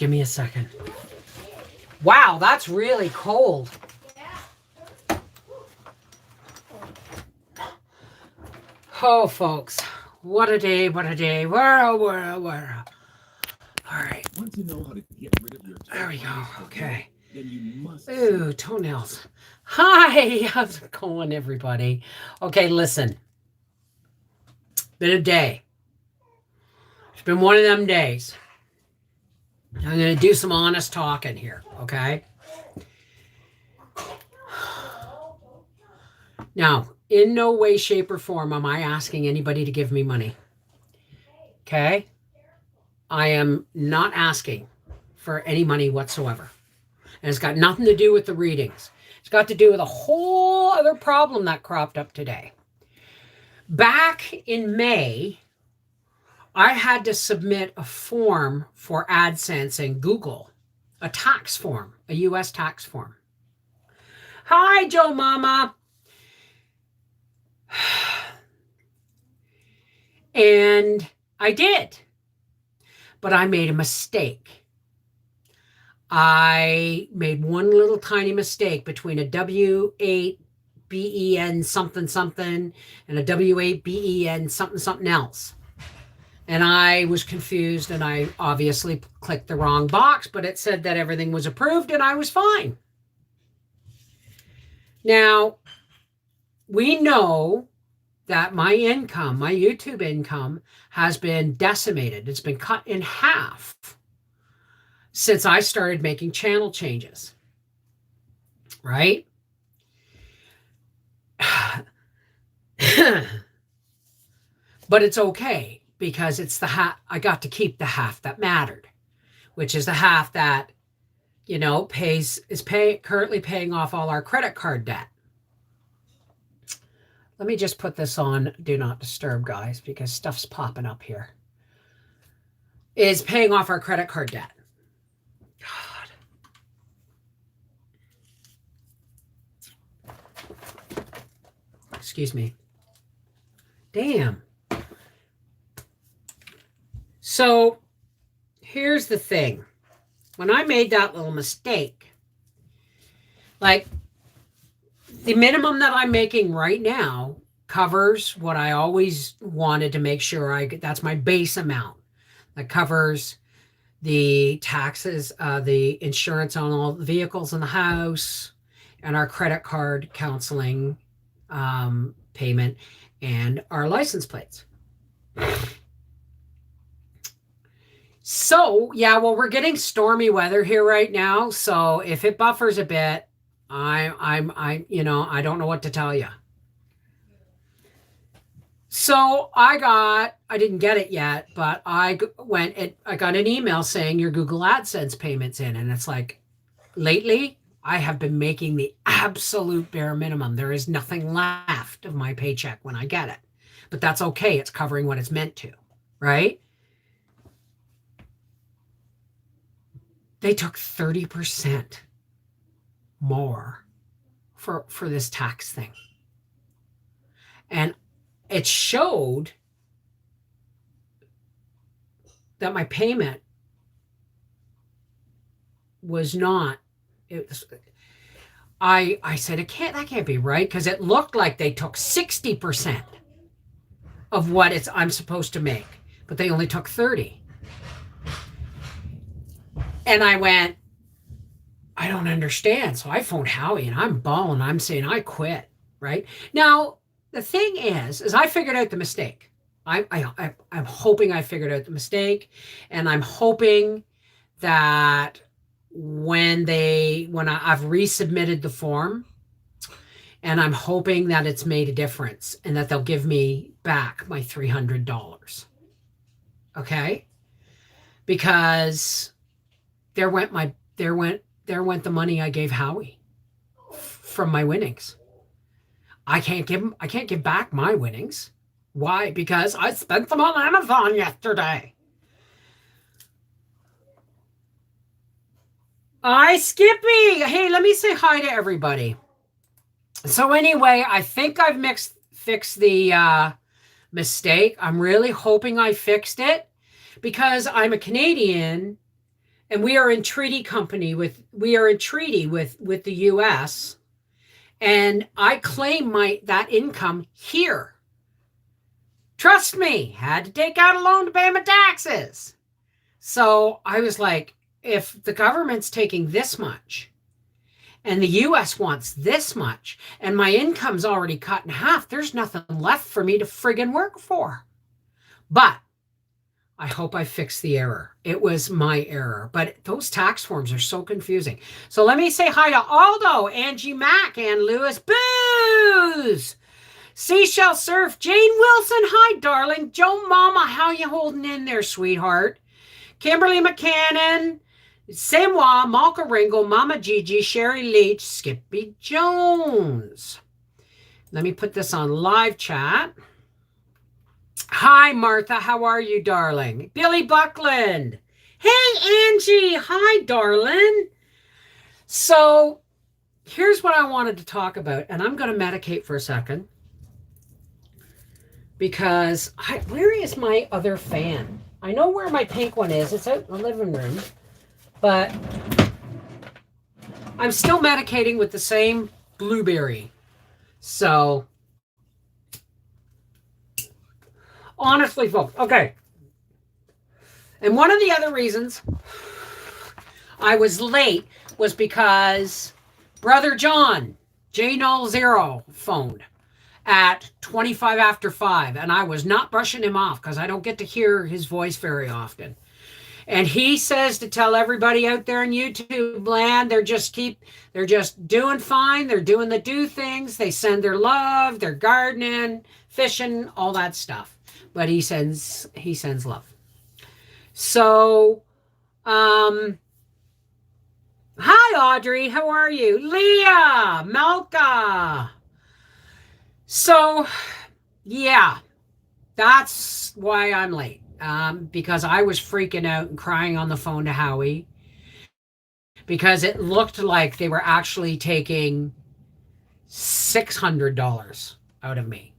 Give me a second. Wow, that's really cold. Oh, folks, what a day, what a day. Where. All right. Want to know how to get rid of your There we go. Okay. Then you must. Ooh, toenails. Hi, how's it going, everybody? Okay, listen. Been a day. It's been one of them days. I'm going to do some honest talking here, okay? Now, in no way, shape, or form am I asking anybody to give me money. Okay? I am not asking for any money whatsoever. And it's got nothing to do with the readings. It's got to do with a whole other problem that cropped up today. Back in May, I had to submit a form for AdSense and Google, a tax form, a U.S. tax form. Hi, Joe Mama. And I did, but I made a mistake. I made one little tiny mistake between a W8BEN something something and a W8BEN something something else. And I was confused, and I obviously clicked the wrong box, but it said that everything was approved and I was fine. Now, we know that my income, my YouTube income, has been decimated. It's been cut in half since I started making channel changes, right? But it's okay, because it's the half, I got to keep the half that mattered, which is the half that, you know, currently paying off all our credit card debt. Let me just put this on Do Not Disturb, guys, because stuff's popping up here. Is paying off our credit card debt. God. Excuse me. Damn. So here's the thing. When I made that little mistake, like, the minimum that I'm making right now covers what I always wanted to make sure that's my base amount. That covers the taxes, the insurance on all the vehicles in the house, and our credit card counseling payment, and our license plates. So, yeah, well, we're getting stormy weather here right now. So if it buffers a bit, I don't know what to tell you. So I didn't get it yet, but I got an email saying your Google AdSense payment's in. And it's like, lately, I have been making the absolute bare minimum. There is nothing left of my paycheck when I get it. But that's okay. It's covering what it's meant to, right? They took 30% more for this tax thing. And it showed that my payment was not, I said, that can't be right, because it looked like they took 60% of what I'm supposed to make, but they only took 30. And I went, I don't understand. So I phoned Howie, and I'm bawling. I'm saying I quit, right? Now, the thing is I figured out the mistake. I'm hoping I figured out the mistake, and I'm hoping that when I've resubmitted the form, and I'm hoping that it's made a difference, and that they'll give me back my $300. Okay? Because there went the money I gave Howie from my winnings. I can't give back my winnings. Why? Because I spent them on Amazon yesterday. Hi, Skippy. Hey, let me say hi to everybody. So anyway, I think I've fixed the mistake. I'm really hoping I fixed it, because I'm a Canadian, and we are in treaty with the US, and I claim that income here. Trust me, had to take out a loan to pay my taxes. So I was like, if the government's taking this much and the US wants this much and my income's already cut in half, there's nothing left for me to friggin' work for. But I hope I fixed the error. It was my error. But those tax forms are so confusing. So let me say hi to Aldo, Angie Mack, and Lewis Booze. Seashell Surf, Jane Wilson, hi, darling. Joe Mama, how you holding in there, sweetheart? Kimberly McCannon, Samoa, Malka Ringo, Mama Gigi, Sherry Leach, Skippy Jones. Let me put this on live chat. Hi, Martha. How are you, darling? Billy Buckland. Hey, Angie. Hi, darling. So here's what I wanted to talk about, and I'm going to medicate for a second because where is my other fan? I know where my pink one is. It's out in the living room, but I'm still medicating with the same blueberry. So honestly, folks, okay. And one of the other reasons I was late was because Brother John, J00, phoned at 25 after 5, and I was not brushing him off because I don't get to hear his voice very often. And he says to tell everybody out there in YouTube land, they're just doing fine. They're doing the do things. They send their love, their gardening, fishing, all that stuff. But he sends love. So, hi, Audrey. How are you? Leah, Malka. So, yeah, that's why I'm late. Because I was freaking out and crying on the phone to Howie because it looked like they were actually taking $600 out of me,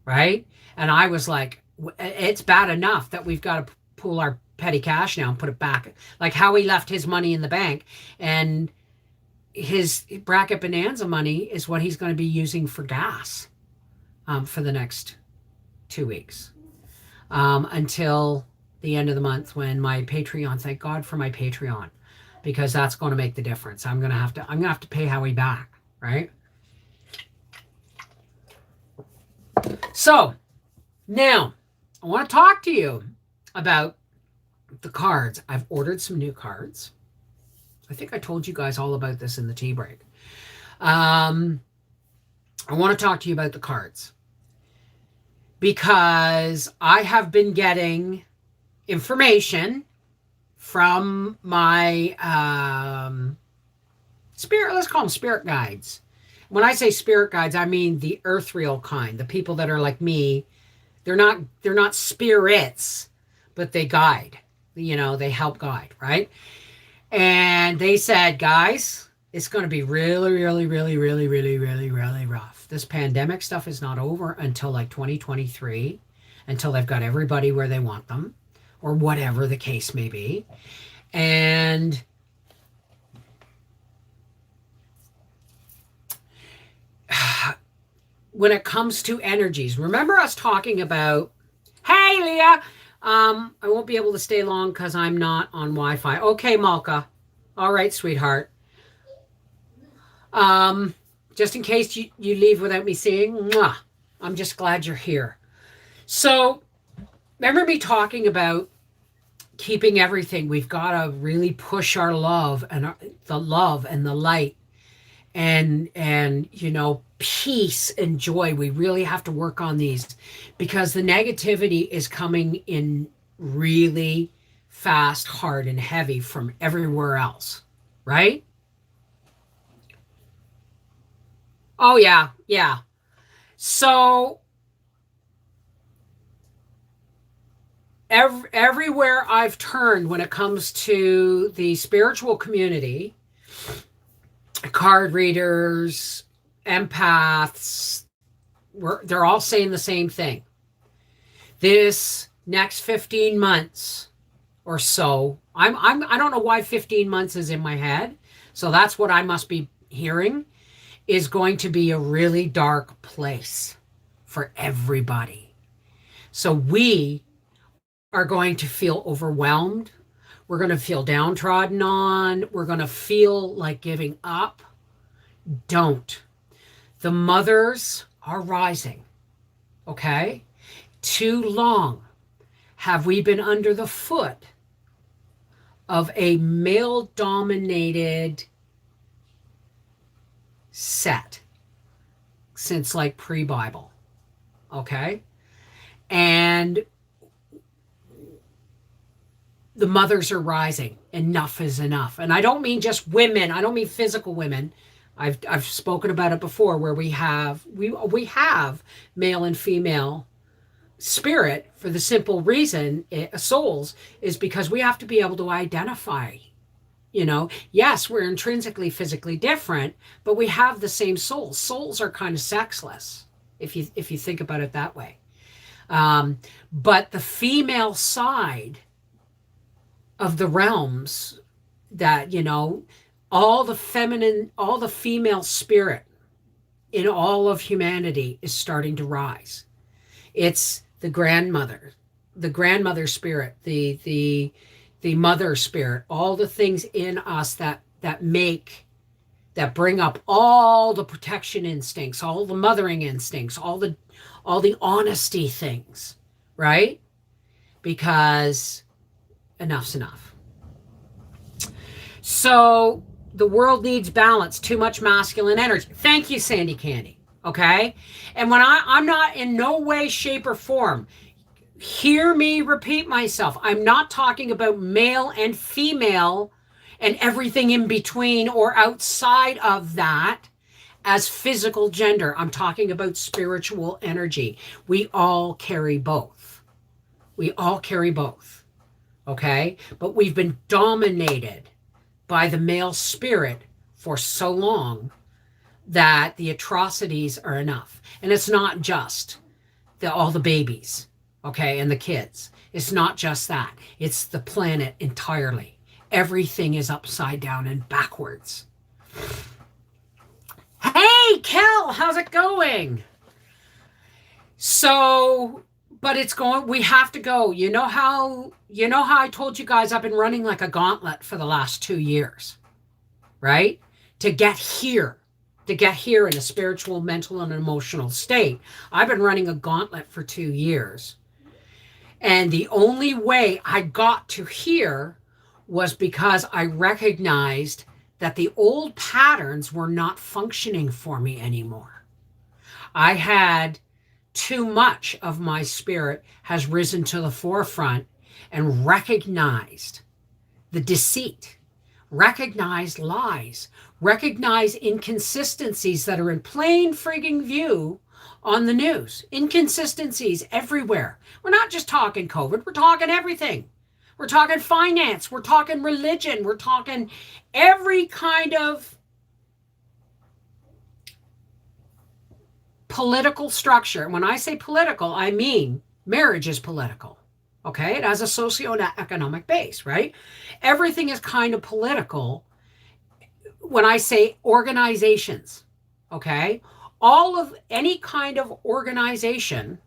right? And I was like, it's bad enough that we've got to pull our petty cash now and put it back. Like Howie left his money in the bank, and his Bracket Bonanza money is what he's going to be using for gas for the next 2 weeks. Until the end of the month when my Patreon, thank God for my Patreon, because that's going to make the difference. I'm going to have to pay Howie back, right? So now I want to talk to you about the cards. I've ordered some new cards. I think I told you guys all about this in the tea break. I want to talk to you about the cards because I have been getting information from my spirit, let's call them spirit guides. When I say spirit guides, I mean the earthreal kind, the people that are like me. They're not spirits, but they guide. They help guide, right? And they said, guys, it's going to be really, really, really, really, really, really, really rough. This pandemic stuff is not over until like 2023, until they've got everybody where they want them, or whatever the case may be. And when it comes to energies, remember us talking about, hey, Leah, I won't be able to stay long because I'm not on Wi-Fi. Okay, Malka. All right, sweetheart. Just in case you leave without me seeing, mwah, I'm just glad you're here. So remember me talking about keeping everything. We've got to really push our love and the light and peace and joy. We really have to work on these because the negativity is coming in really fast, hard, and heavy from everywhere else, right? Oh, yeah. So everywhere I've turned when it comes to the spiritual community, card readers, empaths, they're all saying the same thing. This next 15 months or so. I don't know why 15 months is in my head. So that's what I must be hearing, is going to be a really dark place for everybody. So we are going to feel overwhelmed. We're going to feel downtrodden on. We're going to feel like giving up. Don't. The mothers are rising. Okay? Too long have we been under the foot of a male dominated set since like pre-Bible. Okay? And the mothers are rising. Enough is enough. And I don't mean just women. I don't mean physical women. I've spoken about it before, where we have male and female spirit, for the simple reason, souls, is because we have to be able to identify. Yes, we're intrinsically physically different, but we have the same souls. Souls are kind of sexless, if you think about it that way. But the female side of the realms, that all the female spirit in all of humanity is starting to rise. It's the grandmother spirit, the mother spirit, all the things in us that bring up all the protection instincts, all the mothering instincts, all the honesty things, right? Because enough's enough. So the world needs balance. Too much masculine energy. Thank you, Sandy Candy. Okay? And when I'm not, in no way, shape, or form, hear me repeat myself, I'm not talking about male and female and everything in between or outside of that as physical gender. I'm talking about spiritual energy. We all carry both. We all carry both. Okay? But we've been dominated by the male spirit for so long that the atrocities are enough. And it's not just all the babies, okay, and the kids. It's not just that. It's the planet entirely. Everything is upside down and backwards. Hey, Kel, how's it going? So, but it's going, we have to go. You know how I told you guys I've been running like a gauntlet for the last 2 years, right? To get here in a spiritual, mental, and emotional state. I've been running a gauntlet for 2 years. And the only way I got to here was because I recognized that the old patterns were not functioning for me anymore. I had too much of my spirit has risen to the forefront and recognized the deceit, recognized lies, recognize inconsistencies that are in plain frigging view on the news. Inconsistencies everywhere. We're not just talking COVID, we're talking everything. We're talking finance, we're talking religion, we're talking every kind of political structure. And when I say political, I mean marriage is political. Okay? It has a socioeconomic base, right? Everything is kind of political. When I say organizations, okay, all of any kind of organization,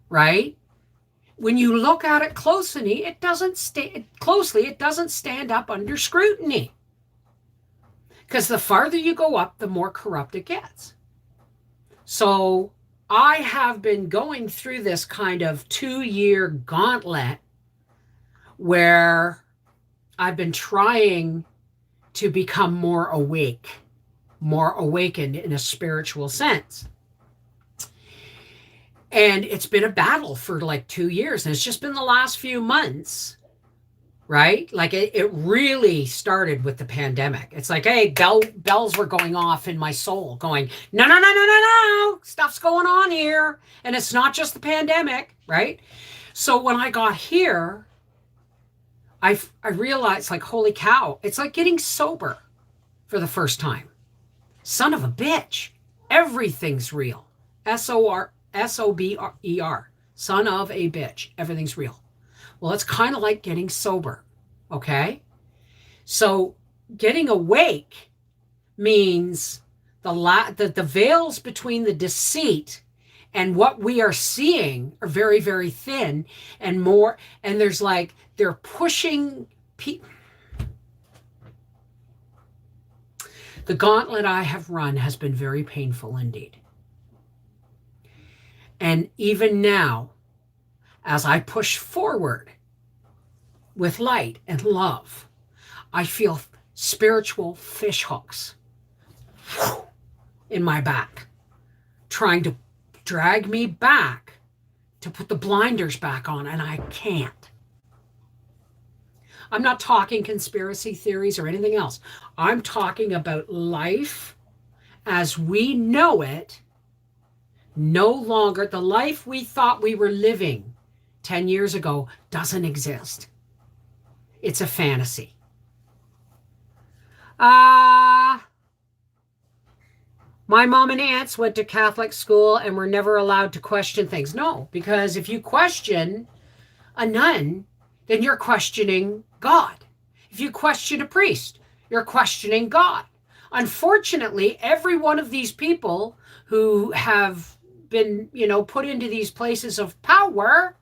right, when you look at it closely, it doesn't stand up under scrutiny. Because the farther you go up, the more corrupt it gets. So I have been going through this kind of 2-year gauntlet where I've been trying to become more awakened in a spiritual sense. And it's been a battle for like 2 years. And it's just been the last few months, right? Like it really started with the pandemic. It's like, hey, bells were going off in my soul going, no, stuff's going on here. And it's not just the pandemic, right? So when I got here, I realized, like, holy cow, it's like getting sober for the first time. Son of a bitch. Everything's real. SOBER. Son of a bitch. Everything's real. Well, it's kind of like getting sober. Okay. So getting awake means the veils between the deceit and what we are seeing are very, very thin and more. And there's like, they're pushing people. The gauntlet I have run has been very painful indeed. And even now, as I push forward with light and love, I feel spiritual fish hooks in my back, trying to drag me back to put the blinders back on, and I can't. I'm not talking conspiracy theories or anything else. I'm talking about life as we know it, no longer. The life we thought we were living 10 years ago doesn't exist. It's a fantasy. My mom and aunts went to Catholic school and were never allowed to question things. No, because if you question a nun, then you're questioning God. If you question a priest, you're questioning God. Unfortunately, every one of these people who have been, put into these places of power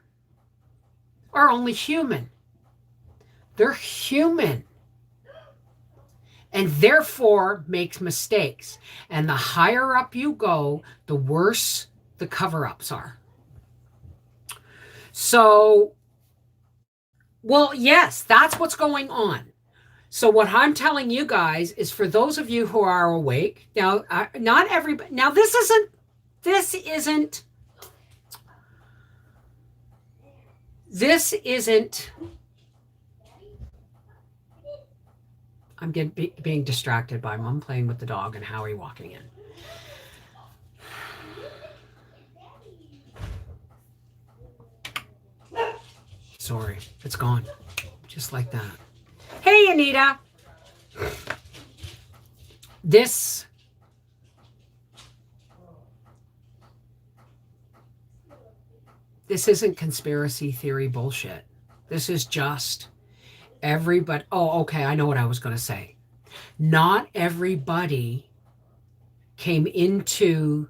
are only human. They're human. And therefore makes mistakes. And the higher up you go, the worse the cover-ups are. So, well, yes, that's what's going on. So what I'm telling you guys is, for those of you who are awake, now, not everybody, now this isn't, I'm being distracted by Mom playing with the dog and Howie walking in. Sorry, it's gone. Just like that. Hey, Anita. This isn't conspiracy theory bullshit. This is just everybody. Oh, okay, I know what I was going to say. Not everybody came into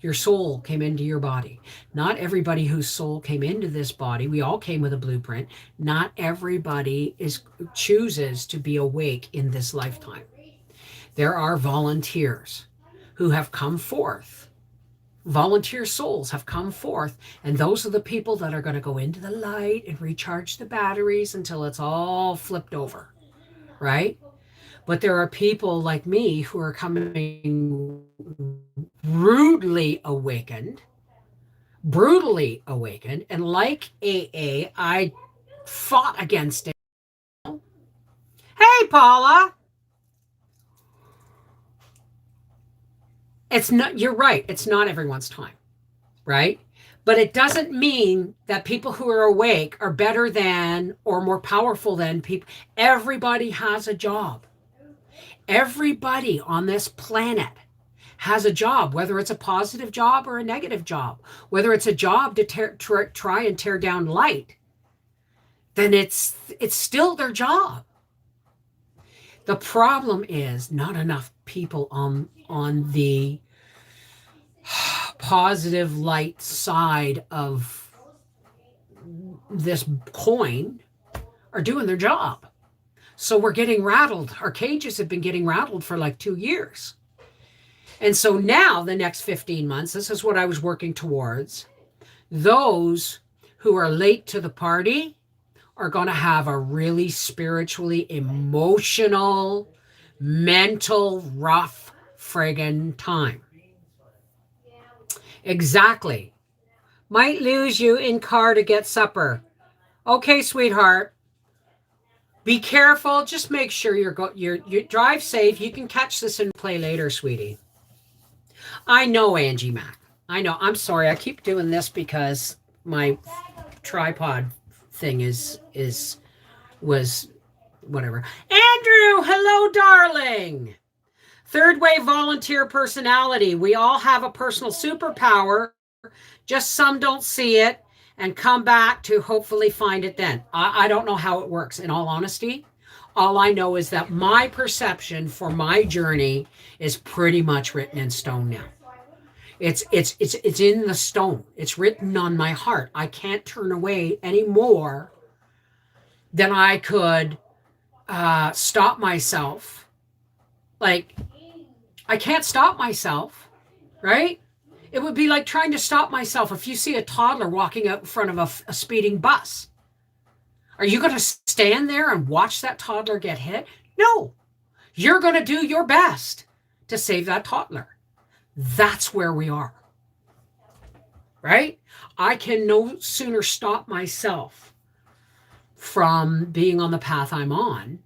your soul, came into your body. Not everybody whose soul came into this body. We all came with a blueprint. Not everybody chooses to be awake in this lifetime. There are volunteers who have come forth. Volunteer souls have come forth, and those are the people that are going to go into the light and recharge the batteries until it's all flipped over, right? But there are people like me who are coming brutally awakened, and like AA, I fought against it. Hey, Paula. It's not, you're right, it's not everyone's time, right? But it doesn't mean that people who are awake are better than or more powerful than people. Everybody has a job. Everybody on this planet has a job, whether it's a positive job or a negative job, whether it's a job to try and tear down light, then it's still their job. The problem is not enough people on the positive light side of this coin are doing their job. So we're getting rattled. Our cages have been getting rattled for like 2 years. And so now the next 15 months, this is what I was working towards. Those who are late to the party are going to have a really spiritually, emotional, mental, rough friggin' time. Exactly. Might lose you in car to get supper. Okay, sweetheart. Be careful. Just make sure you drive safe. You can catch this and play later, sweetie. I know, Angie Mac. I know. I'm sorry. I keep doing this because my tripod thing was whatever. Andrew, hello, darling. Third wave volunteer personality. We all have a personal superpower. Just some don't see it. and come back to hopefully find it then. I don't know how it works, in all honesty. All I know is that my perception for my journey is pretty much written in stone now. It's in the stone. It's written on my heart. I can't turn away any more than I could stop myself. Like, I can't stop myself, right? It would be like trying to stop myself if you see a toddler walking out in front of a speeding bus. Are you going to stand there and watch that toddler get hit? No. You're going to do your best to save that toddler. That's where we are, right? I can no sooner stop myself from being on the path I'm on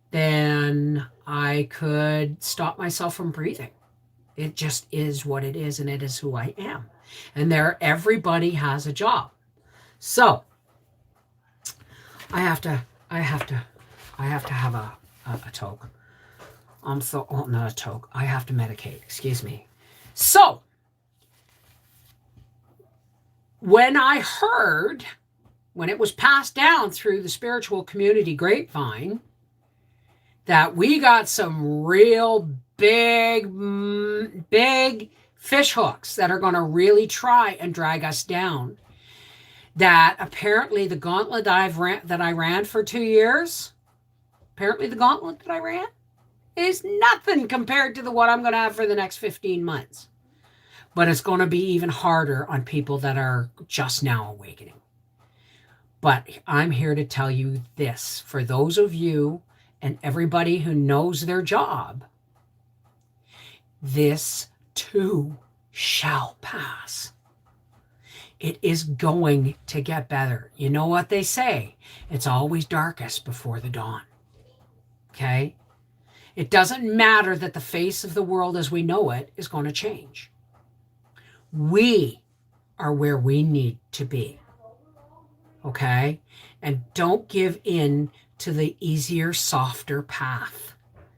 than I could stop myself from breathing. It just is what it is, and it is who I am. And everybody has a job. So I have to have a toke. Not a toke. I have to medicate. Excuse me. So, when it was passed down through the spiritual community grapevine, that we got some real big fish hooks that are going to really try and drag us down. That apparently the gauntlet that I ran for 2 years, is nothing compared to what I'm going to have for the next 15 months. But it's going to be even harder on people that are just now awakening. But I'm here to tell you this, for those of you and everybody who knows their job, this too shall pass. It is going to get better. You know what they say? It's always darkest before the dawn. Okay? It doesn't matter that the face of the world as we know it is going to change. We are where we need to be. Okay? And don't give in to the easier, softer path.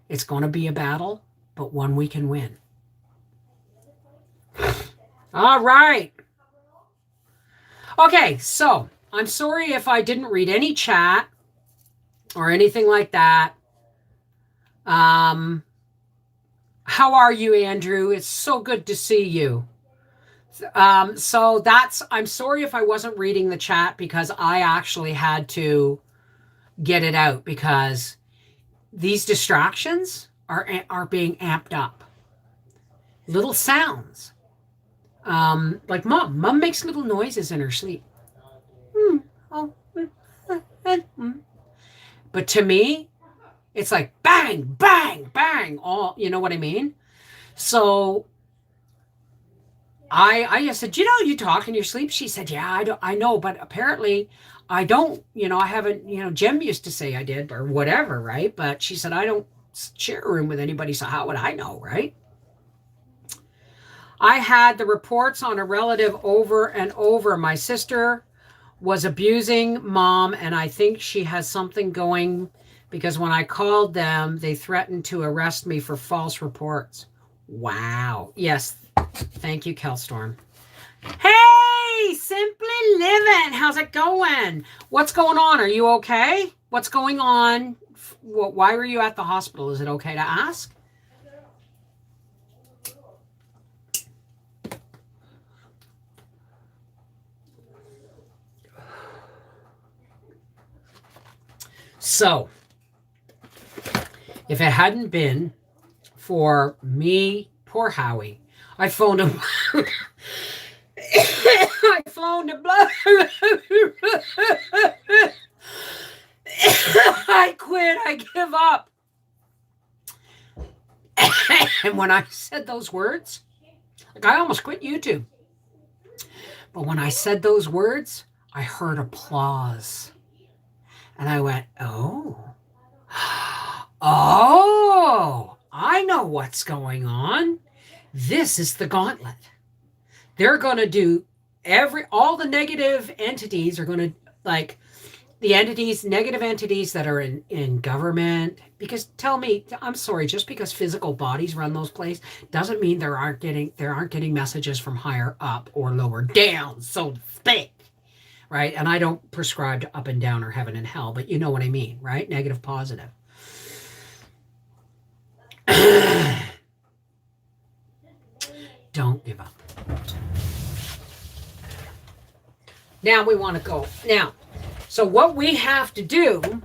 It's going to be a battle, but one we can win. All right. Okay, so I'm sorry if I didn't read any chat or anything like that. How are you, Andrew? It's so good to see you. I'm sorry if I wasn't reading the chat, because I actually had to get it out because these distractions are being amped up. Little sounds. Like mom makes little noises in her sleep. But to me, it's like bang, bang, bang, all, you know what I mean? So I just said, you talk in your sleep? She said, yeah, I know, but apparently I don't, I haven't, Jem used to say I did or whatever, right? But she said, I don't share a room with anybody, so how would I know, right? I had the reports on a relative over and over. My sister was abusing mom, and I think she has something going, because when I called them, they threatened to arrest me for false reports. Wow. Yes. Thank you, Kelstorm. Hey, Simply Living. How's it going? What's going on? Are you okay? What's going on? Why were you at the hospital? Is it okay to ask? So, if it hadn't been for me, poor Howie, I phoned him. I phoned him. I quit. I give up. And when I said those words, like, I almost quit YouTube. But when I said those words, I heard applause. And I went, oh, I know what's going on. This is the gauntlet. They're going to do all the negative entities are going to, like, the negative entities that are in government, because tell me, I'm sorry, just because physical bodies run those places doesn't mean they aren't getting messages from higher up or lower down, so to speak. right? And I don't prescribe to up and down or heaven and hell, but you know what I mean, right? Negative, positive. Don't give up. Now we want to go. Now, so what we have to do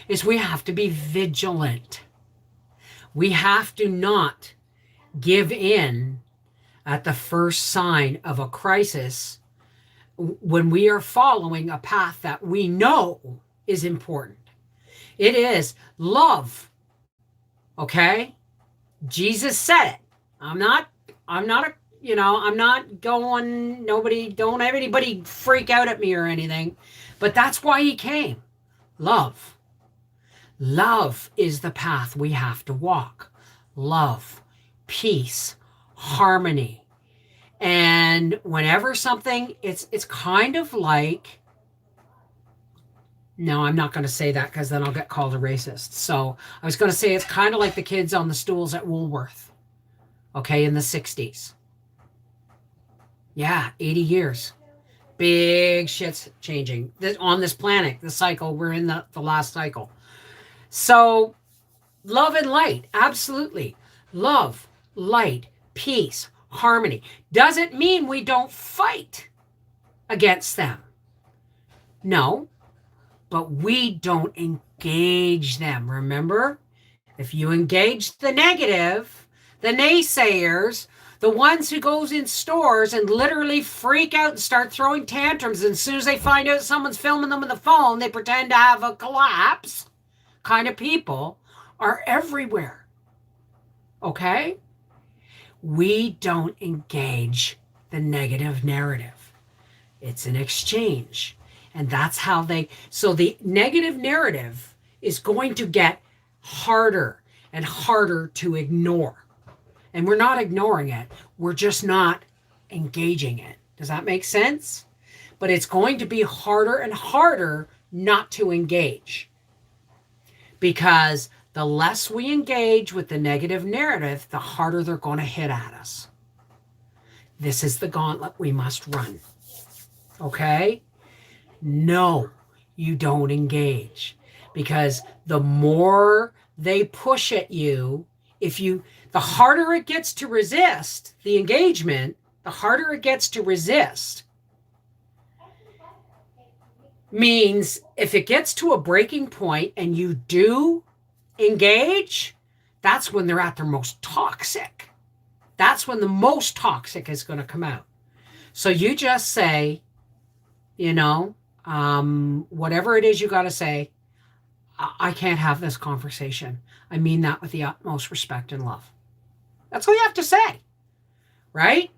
is we have to be vigilant. We have to not give in at the first sign of a crisis when we are following a path that we know is important. It is love. Okay? Jesus said it. I'm not I'm not going, don't have anybody freak out at me or anything, but that's why he came. Love. Love is the path we have to walk. Love, peace, harmony. And whenever something, it's kind of like, no, I'm not going to say that because then I'll get called a racist. So I was going to say it's kind of like the kids on the stools at Woolworth, okay, in the 60s. Yeah, 80 years. Big shit's changing on this planet, the cycle. We're in the last cycle. So love and light, absolutely. Love, light, peace, harmony. Doesn't mean we don't fight against them. No, but we don't engage them. Remember, if you engage the negative, the naysayers, the ones who goes in stores and literally freak out and start throwing tantrums, and as soon as they find out someone's filming them with the phone, they pretend to have a collapse, kind of people are everywhere. Okay? We don't engage the negative narrative. It's an exchange. And that's how so the negative narrative is going to get harder and harder to ignore. And we're not ignoring it. We're just not engaging it. Does that make sense? But it's going to be harder and harder not to engage. Because the less we engage with the negative narrative, the harder they're going to hit at us. This is the gauntlet we must run. Okay? No, you don't engage. Because the more they push at you, the harder it gets to resist the engagement, the harder it gets to resist. Means if it gets to a breaking point and you do engage, that's when they're at their most toxic. That's when the most toxic is going to come out. So you just say, whatever it is you got to say, I can't have this conversation. I mean that with the utmost respect and love. That's all you have to say, right?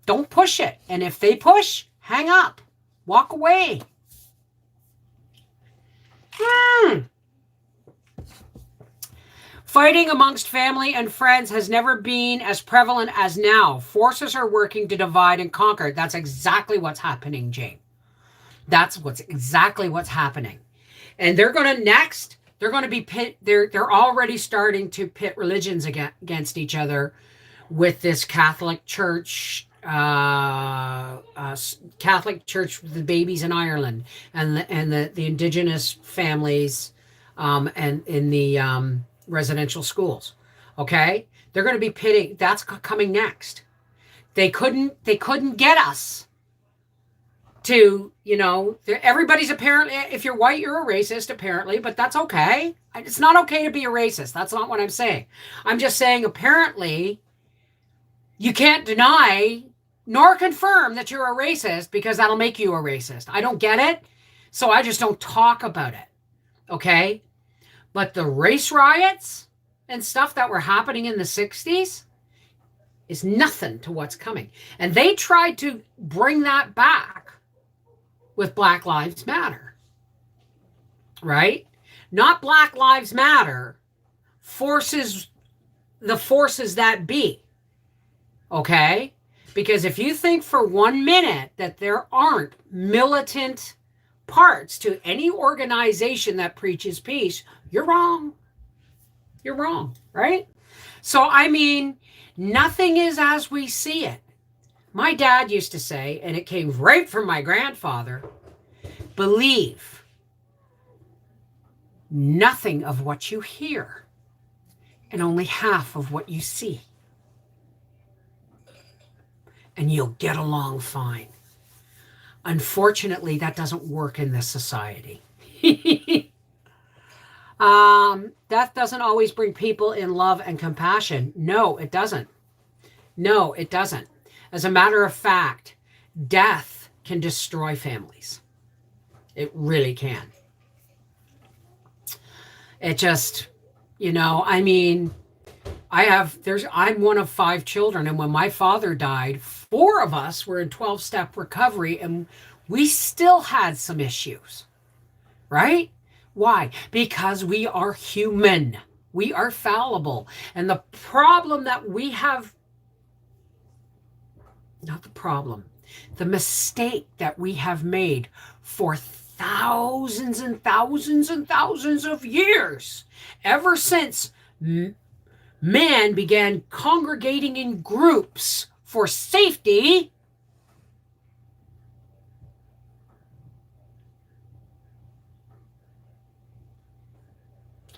Don't push it. And if they push, hang up, walk away. Fighting amongst family and friends has never been as prevalent as now. Forces are working to divide and conquer. That's exactly what's happening, Jane. That's exactly what's happening. And they're going to be they're already starting to pit religions against each other with this Catholic Church, the babies in Ireland and the indigenous families, and in the residential schools. Okay, they're going to be pitting. That's coming next. They couldn't get us to, everybody's apparently, if you're white, you're a racist, apparently, but that's okay. It's not okay to be a racist. That's not what I'm saying. I'm just saying, apparently, you can't deny nor confirm that you're a racist because that'll make you a racist. I don't get it, so I just don't talk about it, okay? But the race riots and stuff that were happening in the 60s is nothing to what's coming. And they tried to bring that back with Black Lives Matter, right? Not Black Lives Matter, the forces that be, okay? Because if you think for 1 minute that there aren't militant parts to any organization that preaches peace, you're wrong. You're wrong, right? So, nothing is as we see it. My dad used to say, and it came right from my grandfather, believe nothing of what you hear and only half of what you see. And you'll get along fine. Unfortunately, that doesn't work in this society. Death doesn't always bring people in love and compassion. No, it doesn't. No, it doesn't. As a matter of fact, death can destroy families. It really can. It just, I mean, I'm one of 5 children, and when my father died, 4 of us were in 12-step recovery, and we still had some issues, right? Why? Because we are human. We are fallible. And the problem that we have, not the problem, the mistake that we have made for thousands and thousands and thousands of years, ever since man began congregating in groups for safety,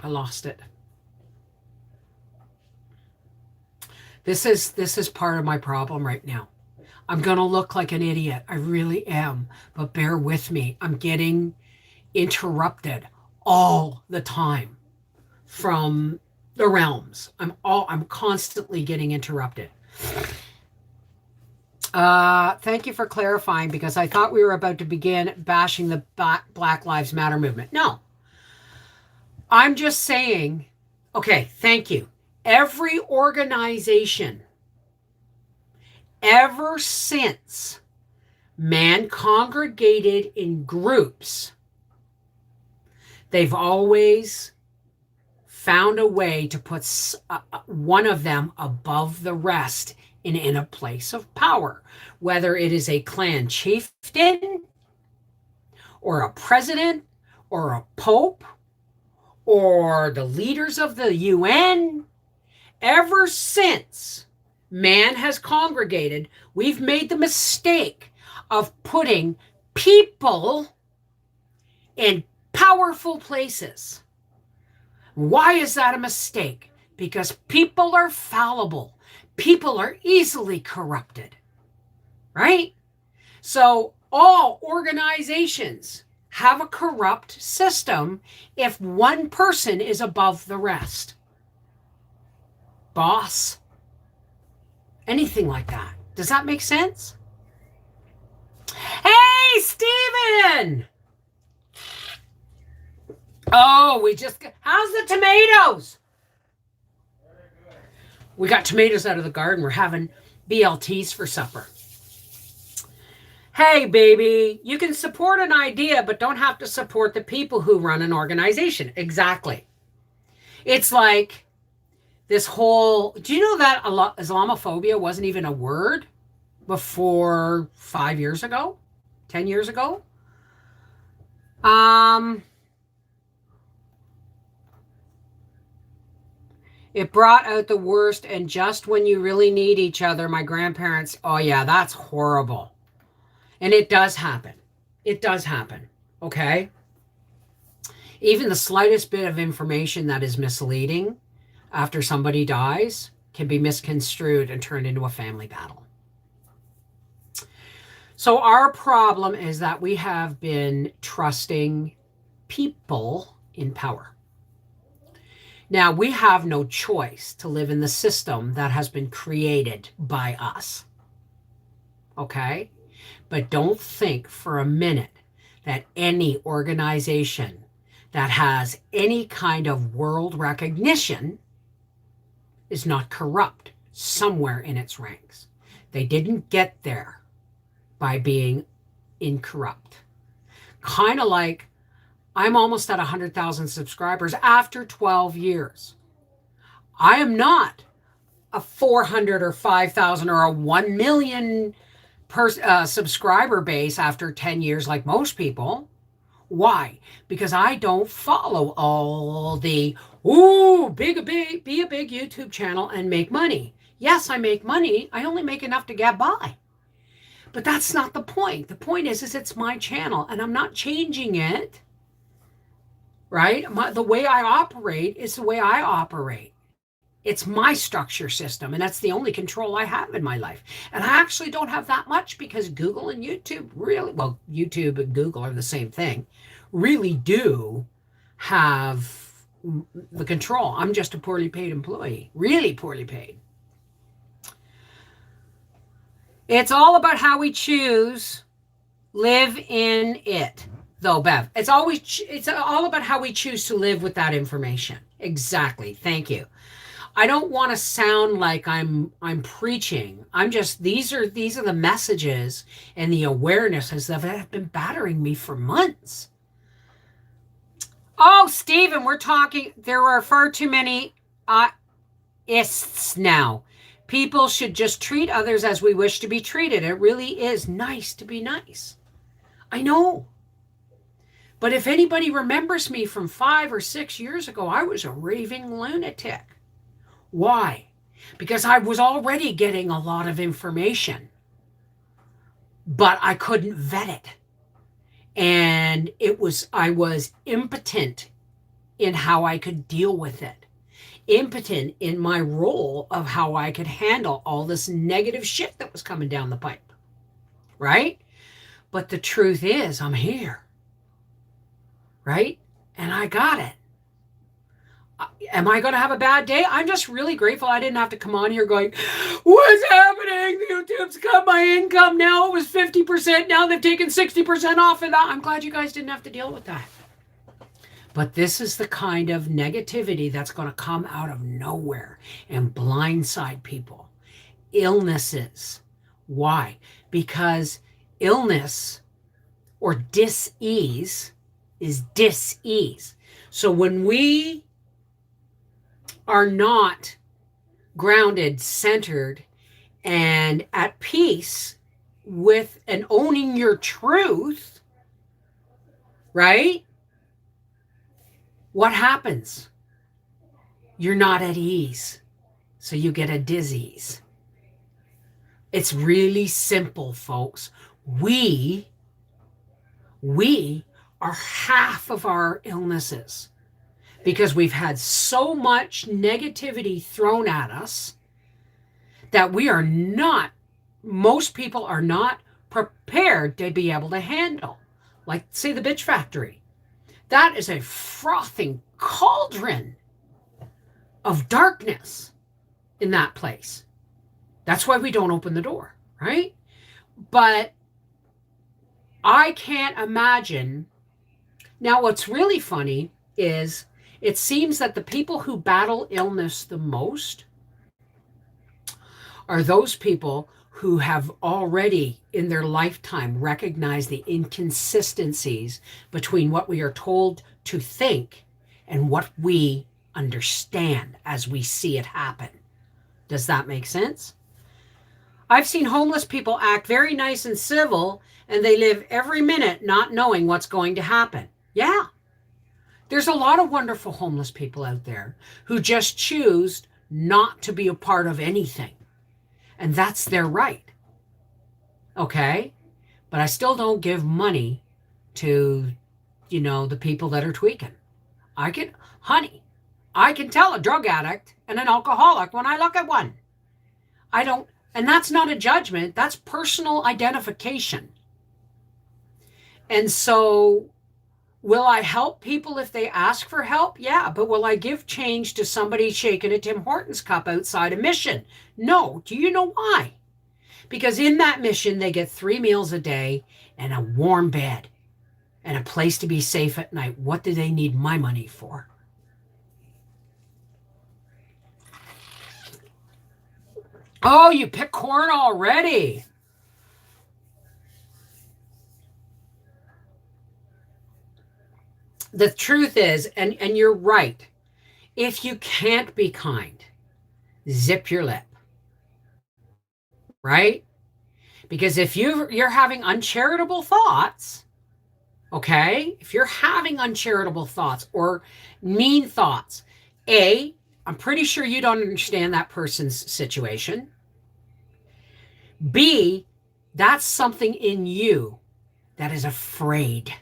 I lost it. This is part of my problem right now. I'm going to look like an idiot. I really am. But bear with me. I'm getting interrupted all the time from the realms. I'm constantly getting interrupted. Thank you for clarifying, because I thought we were about to begin bashing the Black Lives Matter movement. No. I'm just saying, okay, thank you. Every organization, ever since man congregated in groups, they've always found a way to put one of them above the rest in a place of power, whether it is a clan chieftain or a president or a pope or the leaders of the UN. Ever since man has congregated, we've made the mistake of putting people in powerful places. Why is that a mistake? Because people are fallible. People are easily corrupted, right? So all organizations have a corrupt system if one person is above the rest. Boss, anything like that. Does that make sense? Hey, Steven! Oh, how's the tomatoes? We got tomatoes out of the garden. We're having BLTs for supper. Hey, baby, you can support an idea, but don't have to support the people who run an organization. Exactly. It's like this whole, do you know that Islamophobia wasn't even a word before 5 years ago, 10 years ago? It brought out the worst, and just when you really need each other, my grandparents, oh yeah, that's horrible. And it does happen. It does happen. Okay? Even the slightest bit of information that is misleading after somebody dies can be misconstrued and turned into a family battle. So our problem is that we have been trusting people in power. Now, we have no choice to live in the system that has been created by us. Okay? But don't think for a minute that any organization that has any kind of world recognition is not corrupt somewhere in its ranks. They didn't get there by being incorrupt. Kind of like I'm almost at 100,000 subscribers after 12 years. I am not a 400 or 5,000 or a 1 million subscriber base after 10 years like most people. Why? Because I don't follow all the, be a big YouTube channel and make money. Yes, I make money. I only make enough to get by. But that's not the point. The point is it's my channel and I'm not changing it, right? The way I operate is the way I operate. It's my structure system, and that's the only control I have in my life. And I actually don't have that much because Google and YouTube really, well, YouTube and Google are the same thing, really do have the control. I'm just a poorly paid employee, really poorly paid. It's all about how we choose, live in it, though, Bev. It's all about how we choose to live with that information. Exactly. Thank you. I don't want to sound like I'm preaching. I'm just these are the messages and the awarenesses that have been battering me for months. Oh, Stephen, we're talking. There are far too many ists now. People should just treat others as we wish to be treated. It really is nice to be nice. I know. But if anybody remembers me from 5 or 6 years ago, I was a raving lunatic. Why? Because I was already getting a lot of information, but I couldn't vet it. And I was impotent in how I could deal with it. Impotent in my role of how I could handle all this negative shit that was coming down the pipe. Right? But the truth is, I'm here. Right? And I got it. Am I going to have a bad day? I'm just really grateful I didn't have to come on here going, what's happening? YouTube's cut my income. Now it was 50%. Now they've taken 60% off of that. I'm glad you guys didn't have to deal with that. But this is the kind of negativity that's going to come out of nowhere and blindside people. Illnesses. Why? Because illness or dis-ease is dis-ease. So when we are not grounded, centered, and at peace with and owning your truth, right? What happens? You're not at ease. So you get a disease. It's really simple, folks. We are half of our illnesses. Because we've had so much negativity thrown at us that most people are not prepared to be able to handle. Like, say, the bitch factory. That is a frothing cauldron of darkness in that place. That's why we don't open the door, right? But I can't imagine. Now, what's really funny is it seems that the people who battle illness the most are those people who have already in their lifetime recognized the inconsistencies between what we are told to think and what we understand as we see it happen. Does that make sense? I've seen homeless people act very nice and civil, and they live every minute not knowing what's going to happen. Yeah. There's a lot of wonderful homeless people out there who just choose not to be a part of anything. And that's their right. Okay? But I still don't give money to, the people that are tweaking. I can tell a drug addict and an alcoholic when I look at one. And that's not a judgment. That's personal identification. And so, will I help people if they ask for help? Yeah, but will I give change to somebody shaking a Tim Hortons cup outside a mission? No. Do you know why? Because in that mission, they get 3 meals a day and a warm bed and a place to be safe at night. What do they need my money for? Oh, you pick corn already. The truth is, and you're right, if you can't be kind, zip your lip, right? Because if you're having uncharitable thoughts, okay, if you're having uncharitable thoughts or mean thoughts, I'm pretty sure you don't understand that person's situation. B, That's something in you that is afraid.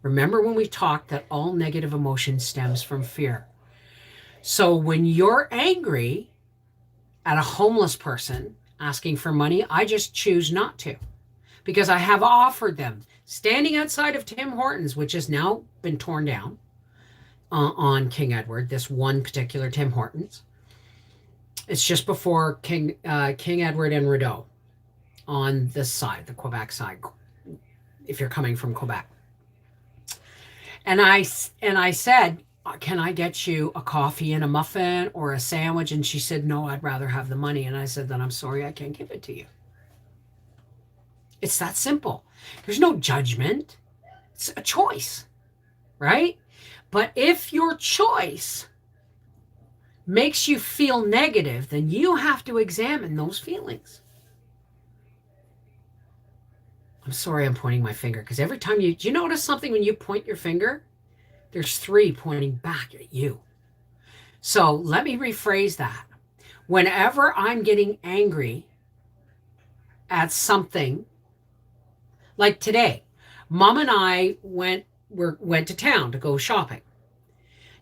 Remember when we talked that all negative emotion stems from fear? So when you're angry at a homeless person asking for money, I just choose not to, because I have offered them standing outside of Tim Hortons, which has now been torn down on King Edward, this one particular Tim Hortons. It's just before King Edward and Rideau on this side, the Quebec side, if you're coming from Quebec. And I said, can I get you a coffee and a muffin or a sandwich? And she said, no, I'd rather have the money. And I said, then I'm sorry, I can't give it to you. It's that simple. There's no judgment. It's a choice, right? But if your choice makes you feel negative, then you have to examine those feelings. I'm sorry I'm pointing my finger, because every time do you notice something when you point your finger? There's 3 pointing back at you. So let me rephrase that. Whenever I'm getting angry at something, like today, Mom and I went to town to go shopping.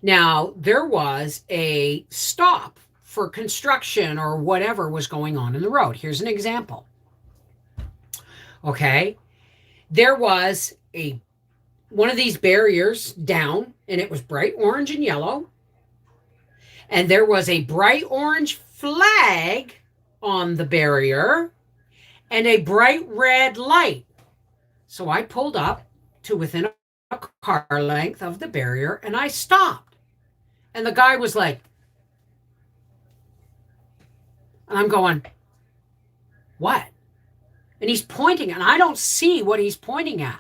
Now, there was a stop for construction or whatever was going on in the road. Here's an example. Okay, there was one of these barriers down, and it was bright orange and yellow. And there was a bright orange flag on the barrier and a bright red light. So I pulled up to within a car length of the barrier and I stopped. And the guy was like, and I'm going, what? And he's pointing, and I don't see what he's pointing at.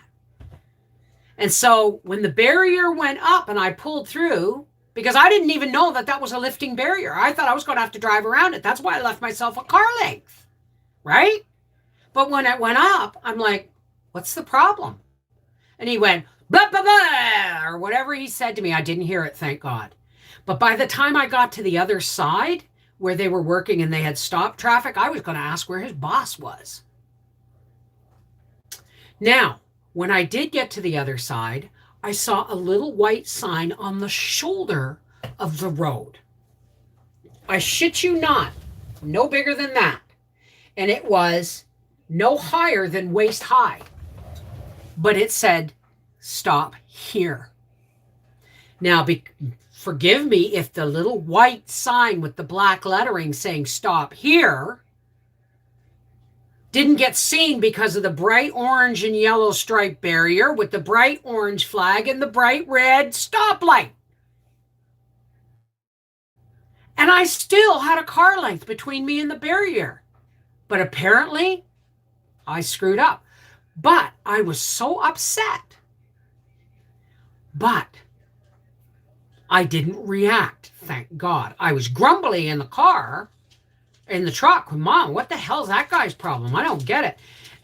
And so when the barrier went up and I pulled through, because I didn't even know that was a lifting barrier. I thought I was going to have to drive around it. That's why I left myself a car length, right? But when it went up, I'm like, what's the problem? And he went, blah, blah, blah, or whatever he said to me. I didn't hear it, thank God. But by the time I got to the other side where they were working and they had stopped traffic, I was going to ask where his boss was. Now, when I did get to the other side, I saw a little white sign on the shoulder of the road. I shit you not, no bigger than that. And it was no higher than waist high. But it said, stop here. Now, forgive me if the little white sign with the black lettering saying stop here didn't get seen because of the bright orange and yellow stripe barrier with the bright orange flag and the bright red stoplight. And I still had a car length between me and the barrier. But apparently, I screwed up. But I was so upset. But I didn't react, thank God. I was grumbly in the car, in the truck with Mom. What the hell's that guy's problem? I don't get it.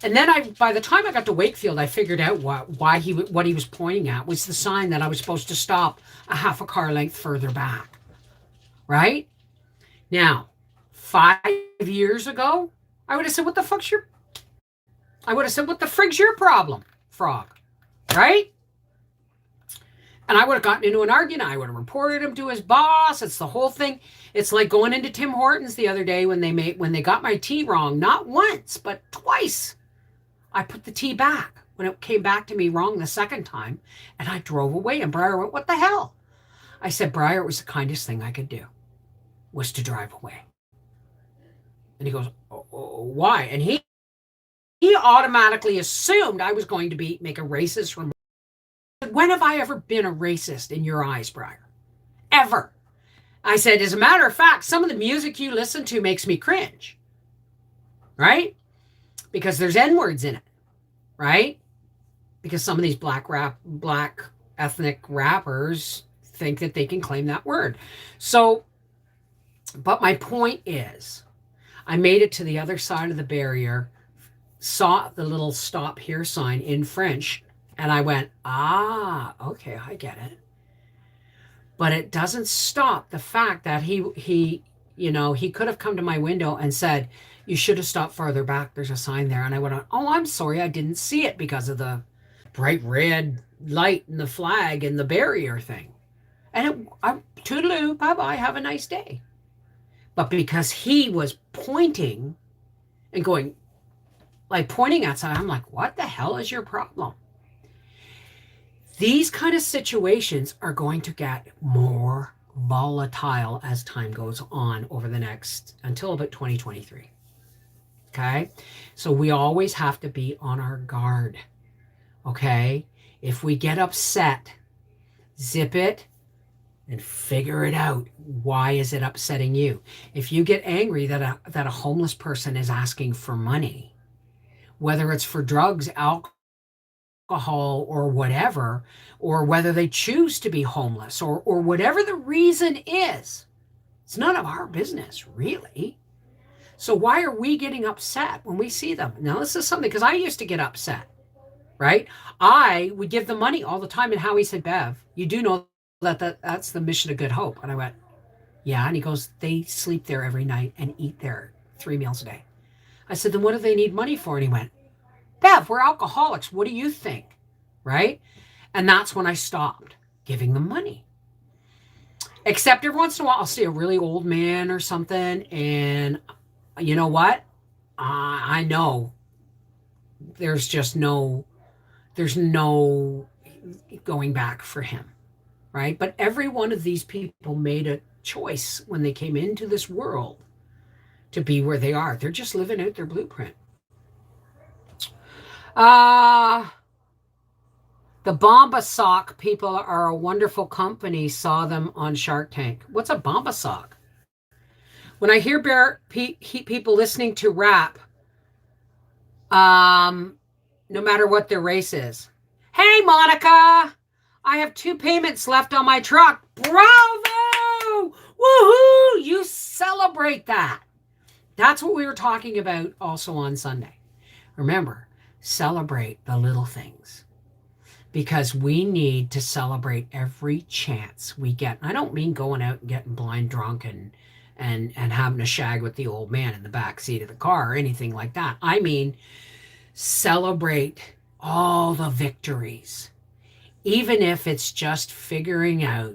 And then by the time I got to Wakefield, I figured out what he was pointing at was the sign that I was supposed to stop a half a car length further back. Right? Now, 5 years ago, I would have said, what the frig's your problem, frog? Right? And I would have gotten into an argument. I would have reported him to his boss. It's the whole thing. It's like going into Tim Hortons the other day when they got my tea wrong. Not once, but twice. I put the tea back when it came back to me wrong the second time. And I drove away. And Briar went, what the hell? I said, Briar, it was the kindest thing I could do, was to drive away. And he goes, oh, why? And he automatically assumed I was going to make a racist remark. When have I ever been a racist in your eyes, Briar? Ever. I said, as a matter of fact, some of the music you listen to makes me cringe. Right? Because there's N-words in it. Right? Because some of these black ethnic rappers think that they can claim that word. So, but my point is, I made it to the other side of the barrier, saw the little stop here sign in French, and I went, okay, I get it. But it doesn't stop the fact that he he could have come to my window and said, you should have stopped farther back. There's a sign there. And I went on, oh, I'm sorry. I didn't see it because of the bright red light and the flag and the barrier thing. And I'm toodaloo, bye-bye, have a nice day. But because he was pointing and going, like pointing at something, I'm like, what the hell is your problem? These kind of situations are going to get more volatile as time goes on over the next, until about 2023. Okay? So we always have to be on our guard. Okay? If we get upset, zip it and figure it out. Why is it upsetting you? If you get angry that a homeless person is asking for money, whether it's for drugs, alcohol, or whatever, or whether they choose to be homeless, or whatever the reason is, it's none of our business, really. So why are we getting upset when we see them? Now, this is something, because I used to get upset, right? I would give them money all the time, and Howie said, Bev, you do know that's the mission of Good Hope. And I went, yeah. And he goes, they sleep there every night and eat there 3 meals a day. I said, then what do they need money for? And he went, Bev, we're alcoholics. What do you think? Right? And that's when I stopped giving them money. Except every once in a while, I'll see a really old man or something. And you know what? I know there's no going back for him. Right? But every one of these people made a choice when they came into this world to be where they are. They're just living out their blueprint. The Bomba Sock people are a wonderful company. Saw them on Shark Tank. What's a Bomba Sock? When I hear people listening to rap, no matter what their race is. Hey, Monica! I have 2 payments left on my truck. Bravo! Woohoo! You celebrate that. That's what we were talking about also on Sunday. Remember, celebrate the little things. Because we need to celebrate every chance we get. I don't mean going out and getting blind drunk and having a shag with the old man in the back seat of the car or anything like that. I mean, celebrate all the victories. Even if it's just figuring out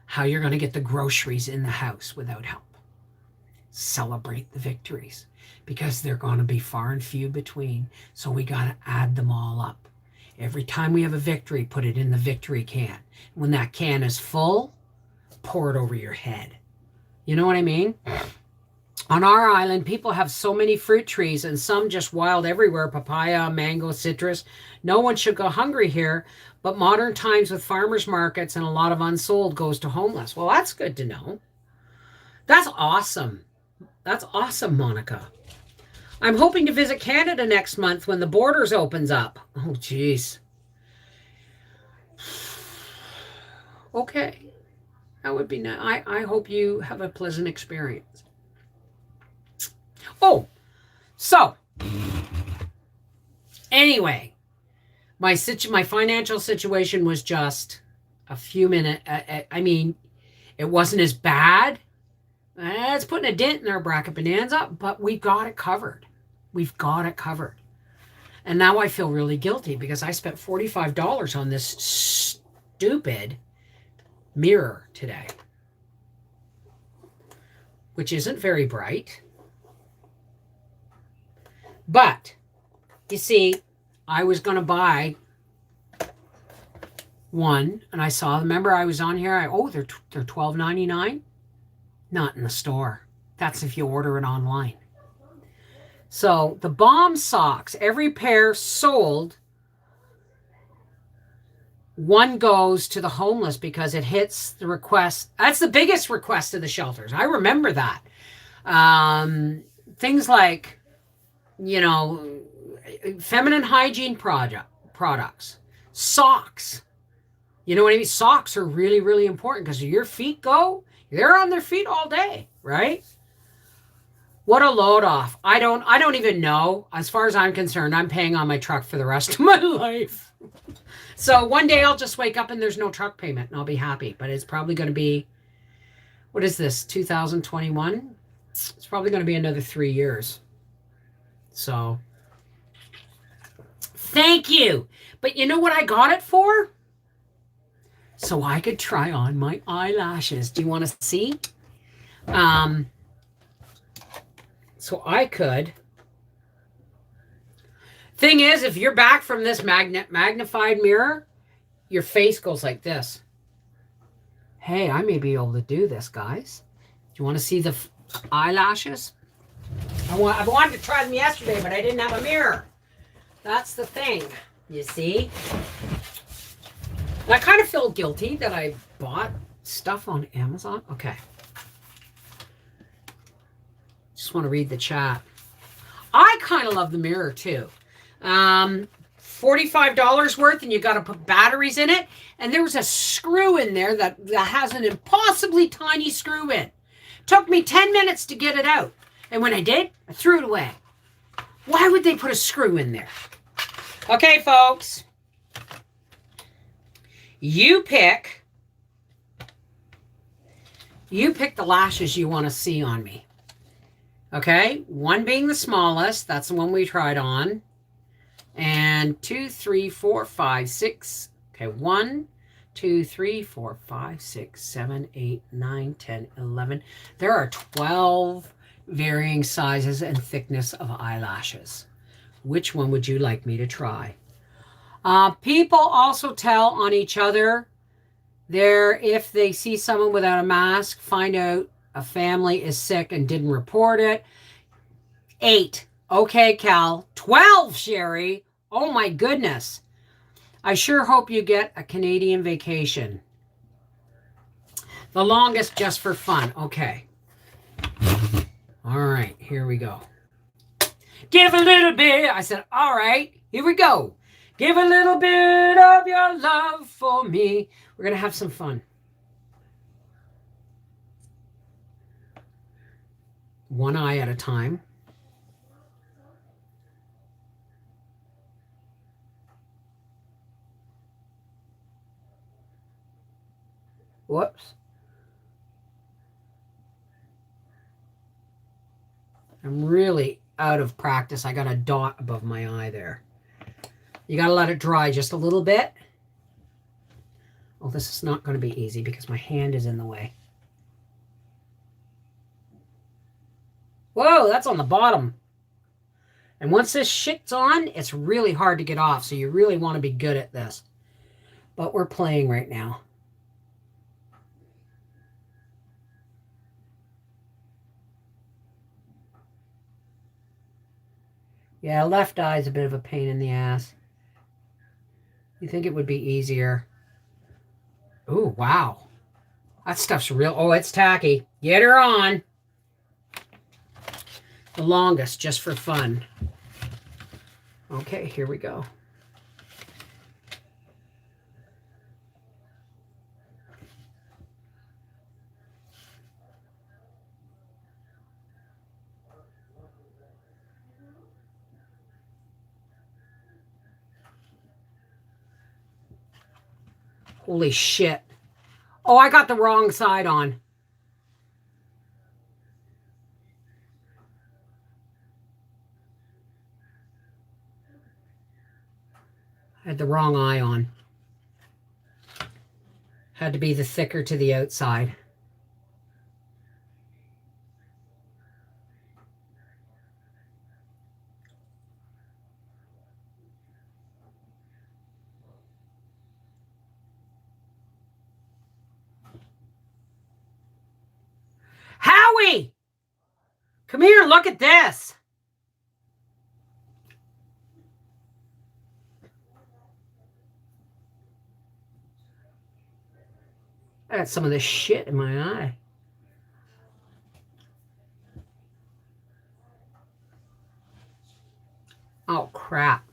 how you're going to get the groceries in the house without help. Celebrate the victories because they're going to be far and few between. So we got to add them all up. Every time we have a victory, put it in the victory can. When that can is full, pour it over your head. You know what I mean? On our island, people have so many fruit trees and some just wild everywhere. Papaya, mango, citrus. No one should go hungry here. But modern times with farmers markets and a lot of unsold goes to homeless. Well, that's good to know. That's awesome. That's awesome, Monica. I'm hoping to visit Canada next month when the borders opens up. Oh, geez. Okay. That would be nice. I hope you have a pleasant experience. Oh, so anyway. My financial situation was just a few minutes. I mean, it wasn't as bad. It's putting a dent in our bracket bonanza, but we got it covered. We've got it covered. And now I feel really guilty because I spent $45 on this stupid mirror today, which isn't very bright. But, you see, I was going to buy one, and I saw, remember I was on here, they're $12.99? Not in the store. That's if you order it online. So, the bomb socks, every pair sold, one goes to the homeless because it hits the request. That's the biggest request of the shelters. I remember that. Things like, feminine hygiene products, socks. You know what I mean? Socks are really, really important because your feet they're on their feet all day, right? What a load off. I don't even know. As far as I'm concerned, I'm paying on my truck for the rest of my life. So one day I'll just wake up and there's no truck payment and I'll be happy. But it's probably going to be What is this, 2021? It's probably going to be another 3 years. So, thank you. But you know what I got it for? So I could try on my eyelashes. Do you want to see? So I could. Thing is, if you're back from this magnified mirror, your face goes like this. Hey, I may be able to do this, guys. Do you want to see the eyelashes? I wanted to try them yesterday, but I didn't have a mirror. That's the thing, you see? And I kind of feel guilty that I bought stuff on Amazon. Okay. Just want to read the chat. I kind of love the mirror too. $45 worth, and you got to put batteries in it. And there was a screw in there that has an impossibly tiny screw in. Took me 10 minutes to get it out. And when I did, I threw it away. Why would they put a screw in there? Okay, folks. You pick the lashes you want to see on me. Okay, one being the smallest. That's the one we tried on. And 2, 3, 4, 5, 6. Okay, 1, 2, 3, 4, 5, 6, 7, 8, 9, 10, 11. There are 12 varying sizes and thickness of eyelashes. Which one would you like me to try? People also tell on each other if they see someone without a mask, find out a family is sick and didn't report it. 8. Okay, Cal. 12, Sherry. Oh, my goodness. I sure hope you get a Canadian vacation. The longest just for fun. Okay. All right, here we go. Give a little bit. I said, all right, here we go. Give a little bit of your love for me. We're going to have some fun. One eye at a time. Whoops. I'm really out of practice. I got a dot above my eye there. You got to let it dry just a little bit. Oh, this is not going to be easy because my hand is in the way. Whoa, that's on the bottom. And once this shit's on, it's really hard to get off. So you really want to be good at this. But we're playing right now. Yeah, left eye is a bit of a pain in the ass. You think it would be easier. Ooh, wow. That stuff's real. Oh, it's tacky. Get her on. The longest, just for fun. Okay, here we go. Holy shit. Oh, I got the wrong side on. I had the wrong eye on. Had to be the thicker to the outside. Howie! Come here, look at this. I got some of this shit in my eye. Oh, crap.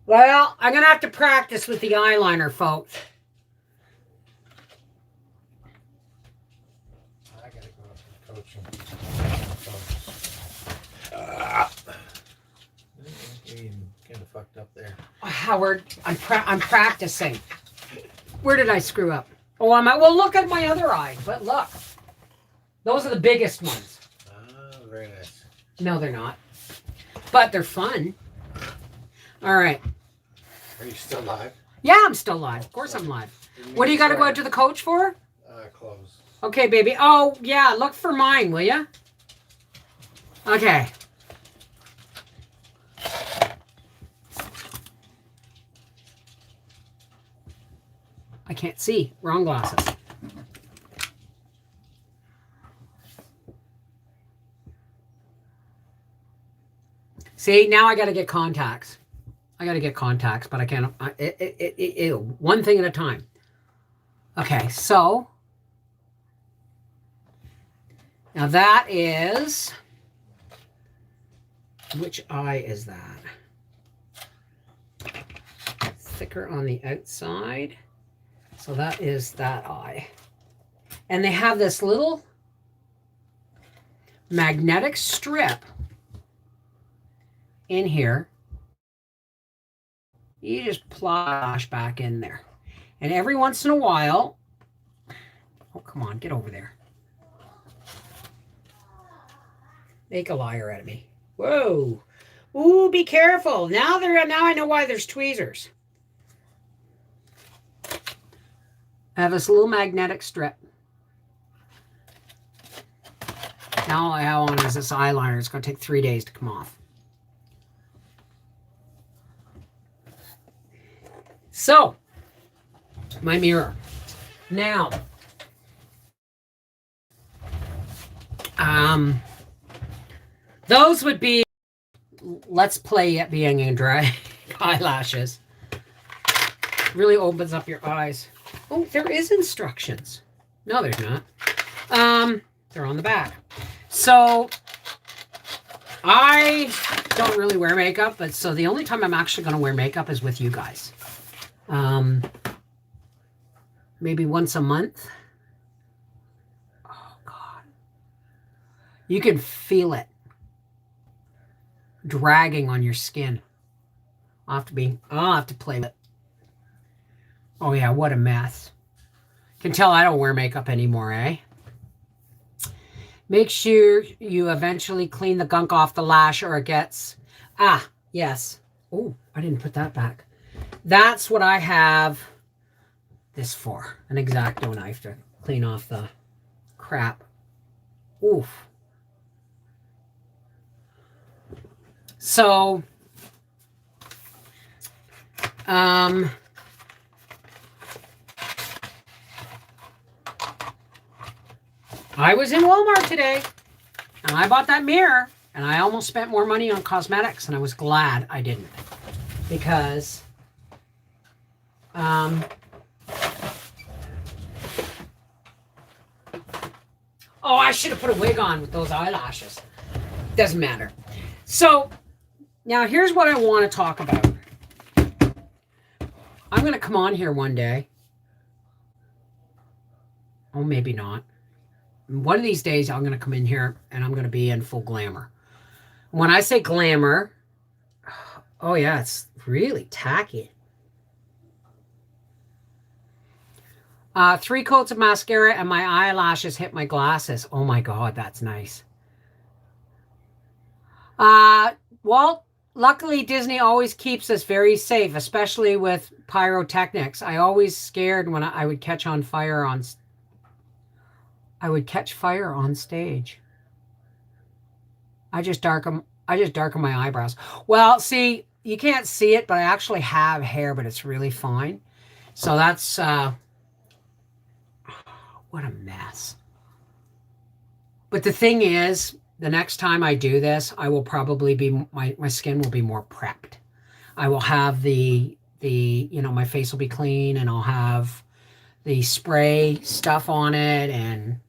Well, I'm going to have to practice with the eyeliner, folks. I got to go up to coaching. You're kind of fucked up there. Howard, I'm practicing. Where did I screw up? Oh, I'm well, look at my other eye. But look. Those are the biggest ones. Ah, very nice. No, they're not. But they're fun. All right. Are you still live? Yeah, I'm still live. Of course I'm live. What do you got to go out to the coach for? Clothes. Okay, baby. Oh, yeah. Look for mine, will ya? Okay. I can't see. Wrong glasses. See, now I got to get contacts. I got to get contacts, but I can't. One thing at a time. Okay, so now that is, which eye is that? Thicker on the outside. So that is that eye. And they have this little magnetic strip in here. You just plosh back in there. And every once in a while, oh, come on, get over there. Make a liar out of me. Whoa. Ooh, be careful. Now I know why there's tweezers. I have this little magnetic strip. Now all I have on is this eyeliner. It's going to take 3 days to come off. So, my mirror. Now, those would be, let's play at being in dry eyelashes. Really opens up your eyes. Oh, there is instructions. No, there's not. They're on the back. So, I don't really wear makeup, but so the only time I'm actually going to wear makeup is with you guys. Maybe once a month. Oh, God. You can feel it dragging on your skin. I'll have to play with it. Oh, yeah, what a mess. Can tell I don't wear makeup anymore, eh? Make sure you eventually clean the gunk off the lash or it gets... Ah, yes. Oh, I didn't put that back. That's what I have this for. An X-Acto knife to clean off the crap. Oof. So, I was in Walmart today and I bought that mirror and I almost spent more money on cosmetics and I was glad I didn't because oh, I should have put a wig on with those eyelashes. Doesn't matter. So now here's what I want to talk about. I'm going to come on here one day. Oh, maybe not. One of these days, I'm going to come in here and I'm going to be in full glamour. When I say glamour, oh yeah, it's really tacky. 3 coats of mascara and my eyelashes hit my glasses. Oh my God, that's nice. Well, luckily Disney always keeps us very safe, especially with pyrotechnics. I always scared when I would catch on fire on stage. I just darken my eyebrows. Well, see, you can't see it, but I actually have hair, but it's really fine. So that's what a mess. But the thing is, the next time I do this, I will probably be my skin will be more prepped. I will have the my face will be clean and I'll have the spray stuff on it and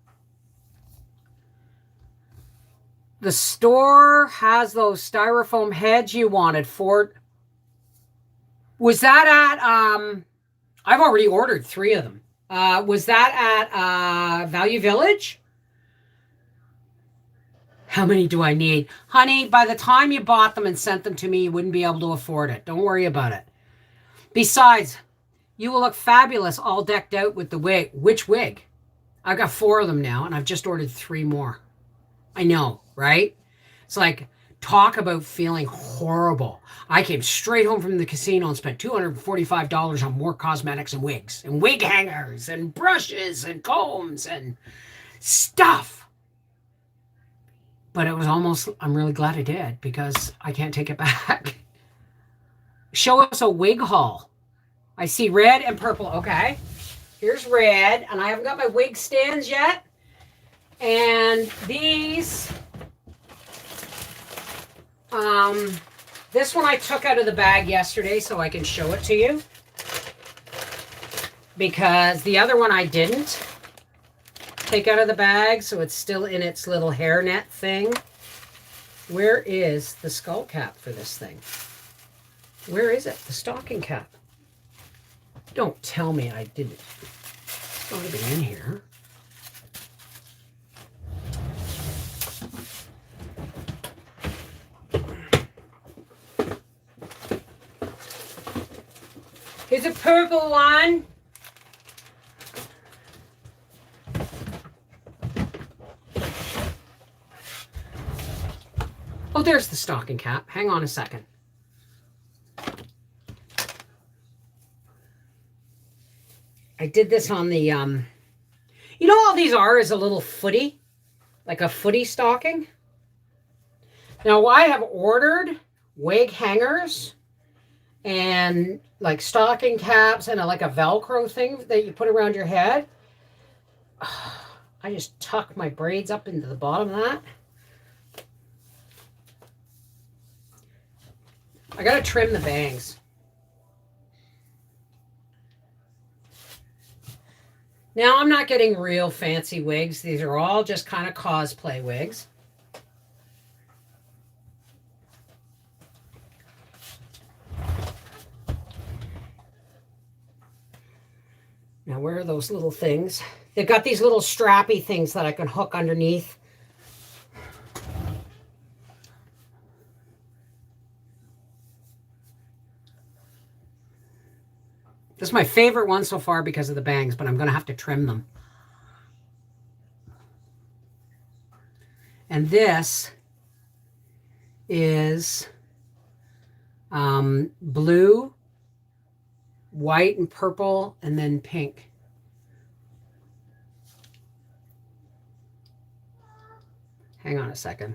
the store has those styrofoam heads you wanted for. Was that at I've already ordered 3 of them. Was that at Value Village? How many do I need? Honey, by the time you bought them and sent them to me, you wouldn't be able to afford it. Don't worry about it. Besides, You will look fabulous all decked out with the wig. Which wig? I've got 4 of them now, and I've just ordered 3 more. I know, right? It's like, talk about feeling horrible. I came straight home from the casino and spent $245 on more cosmetics and wigs and wig hangers and brushes and combs and stuff. But it was almost, I'm really glad I did because I can't take it back. Show us a wig haul. I see red and purple. Okay. Here's red, and I haven't got my wig stands yet. And these, this one I took out of the bag yesterday so I can show it to you. Because the other one I didn't take out of the bag, so it's still in its little hairnet thing. Where is the skull cap for this thing? Where is it? The stocking cap. Don't tell me I didn't. It's got to be in here. Here's a purple one. Oh, there's the stocking cap. Hang on a second. I did this on the, you know, all these are is a little footy, like a footy stocking. Now, I have ordered wig hangers and like stocking caps and like a Velcro thing that you put around your head. I just tuck my braids up into the bottom of that. I gotta trim the bangs. Now, I'm not getting real fancy wigs. These are all just kind of cosplay wigs. Now, where are those little things? They've got these little strappy things that I can hook underneath. This is my favorite one so far because of the bangs, but I'm going to have to trim them. And this is blue, white, and purple, and then pink. Hang on a second.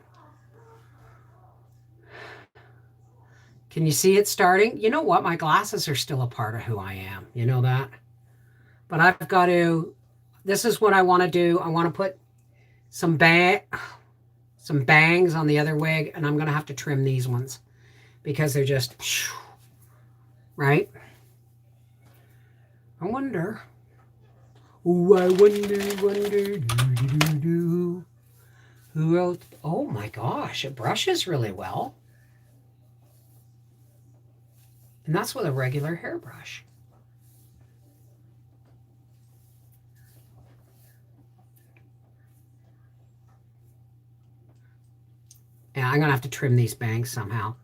Can you see it starting? You know what? My glasses are still a part of who I am. You know that? But I've got to, this is what I want to do. I want to put some bangs on the other wig, and I'm going to have to trim these ones because they're just, right? I wonder. Ooh, I wonder, do. Who else? Oh my gosh, it brushes really well. And that's with a regular hairbrush. And I'm going to have to trim these bangs somehow.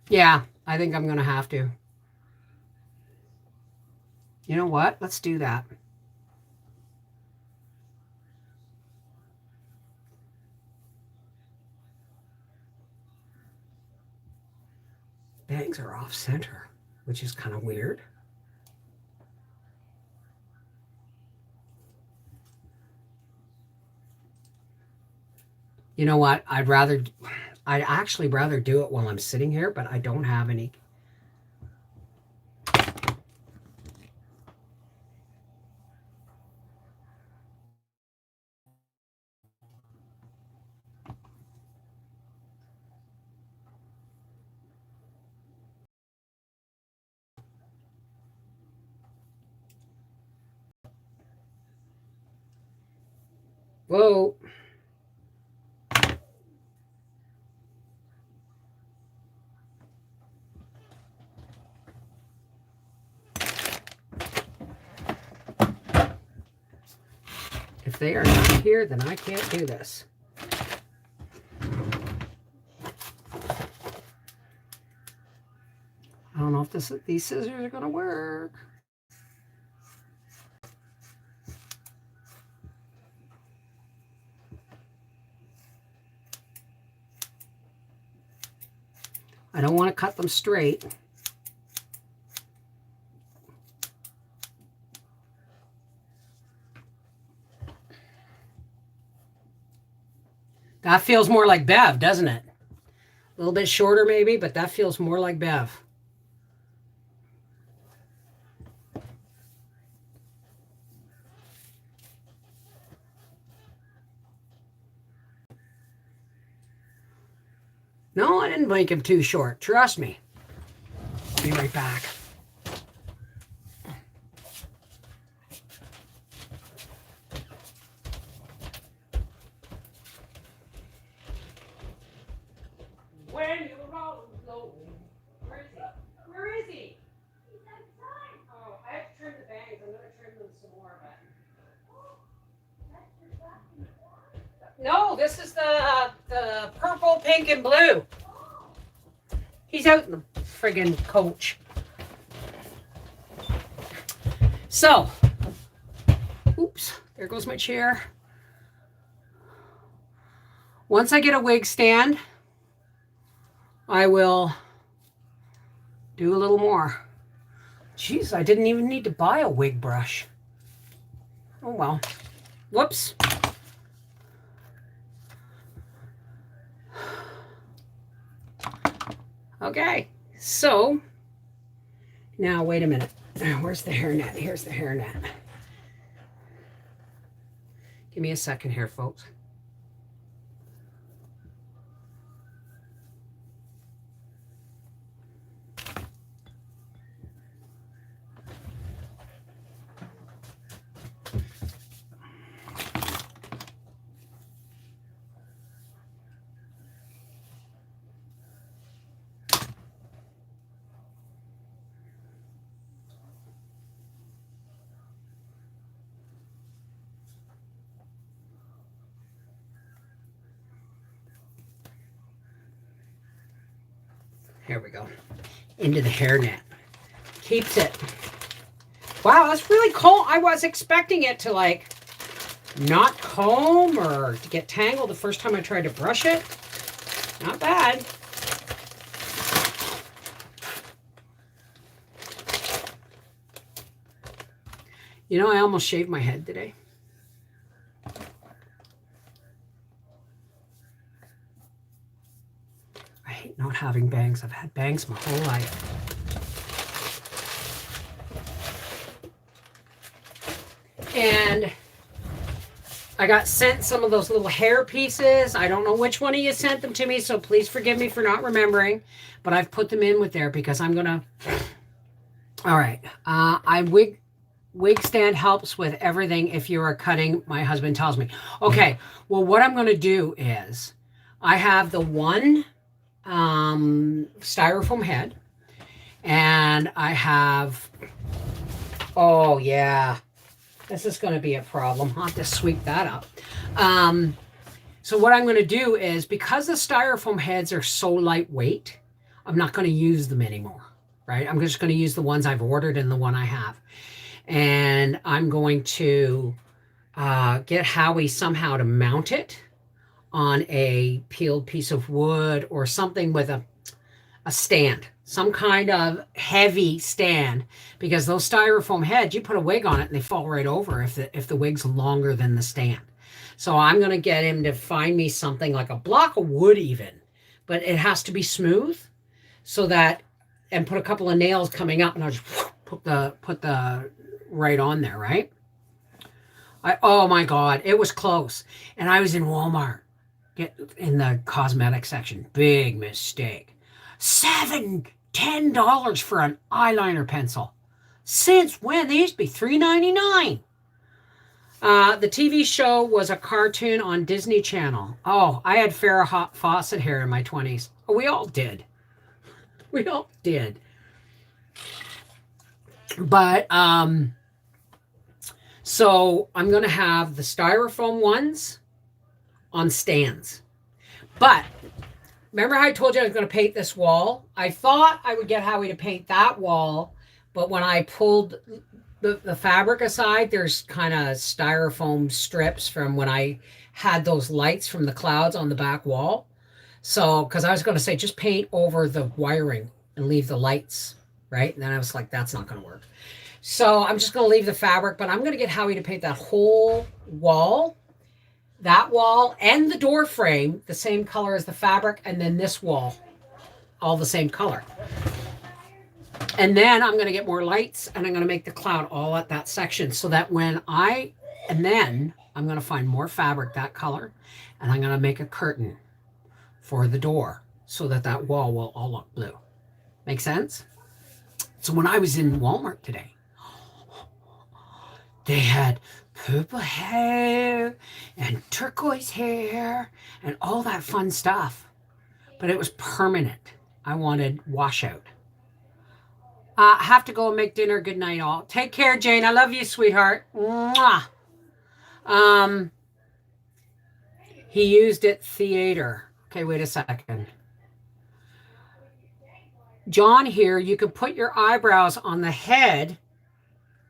Yeah, I think I'm going to have to. You know what? Let's do that. Bangs are off center, which is kind of weird. You know what? I'd actually rather do it while I'm sitting here, but I don't have any. Whoa. If they are not here, then I can't do this. don't know if these scissors are going to work. I don't want to cut them straight. That feels more like Bev, doesn't it? A little bit shorter maybe, but that feels more like Bev. No, I didn't make him too short. Trust me. I'll be right back. When you roll low. Where is he? Where is he? He's outside. Oh, I have to trim the bangs. I'm going to trim them some more, but. No, this is the purple, pink, and blue. He's out in the friggin' coach. So, oops, there goes my chair. Once I get a wig stand, I will do a little more. Jeez, I didn't even need to buy a wig brush. Oh well. Whoops. Okay, so now wait a minute. Where's the hairnet? Here's the hairnet. Give me a second here, folks. Here we go. Into the hairnet. Keeps it. Wow, that's really cool. I was expecting it to like not comb or to get tangled the first time I tried to brush it. Not bad. You know, I almost shaved my head today. I hate not having bangs. I've had bangs my whole life. And I got sent some of those little hair pieces. I don't know which one of you sent them to me, so please forgive me for not remembering. But I've put them in with there because I'm going to... All right. Wig stand helps with everything if you are cutting, my husband tells me. Okay, well, what I'm going to do is I have the one styrofoam head, and I have... Oh, yeah. This is going to be a problem. I'll have to sweep that up. So what I'm going to do is, because the styrofoam heads are so lightweight, I'm not going to use them anymore, right? I'm just going to use the ones I've ordered and the one I have. And I'm going to get Howie somehow to mount it on a peeled piece of wood or something with a stand, some kind of heavy stand, because those styrofoam heads, you put a wig on it and they fall right over if the wig's longer than the stand. So I'm going to get him to find me something like a block of wood even, but it has to be smooth so that, and put a couple of nails coming up, and I'll just put the right on there, right? Oh my God, it was close. And I was in Walmart, in the cosmetic section. Big mistake. $10 for an eyeliner pencil. Since when? They used to be $3.99. The TV show was a cartoon on Disney Channel. Oh, I had Farrah Fawcett hair in my 20s. Oh, we all did. We all did. But, so I'm going to have the styrofoam ones on stands. But remember how I told you I was going to paint this wall? I thought I would get Howie to paint that wall, but when I pulled the fabric aside, there's kind of styrofoam strips from when I had those lights from the clouds on the back wall. So, because I was going to say, just paint over the wiring and leave the lights, right? And then I was like, that's not going to work. So I'm just going to leave the fabric, but I'm going to get Howie to paint that whole wall, that wall, and the door frame the same color as the fabric, and then this wall, all the same color. And then I'm going to get more lights, and I'm going to make the cloud all at that section so that and then I'm going to find more fabric that color, and I'm going to make a curtain for the door so that that wall will all look blue. Make sense? So when I was in Walmart today, they had purple hair and turquoise hair and all that fun stuff, but it was permanent. I wanted washout. Have to go and make dinner. Good night, all. Take care, Jane. I love you, sweetheart. Mwah. He used it theater. Okay, wait a second. John here, you can put your eyebrows on the head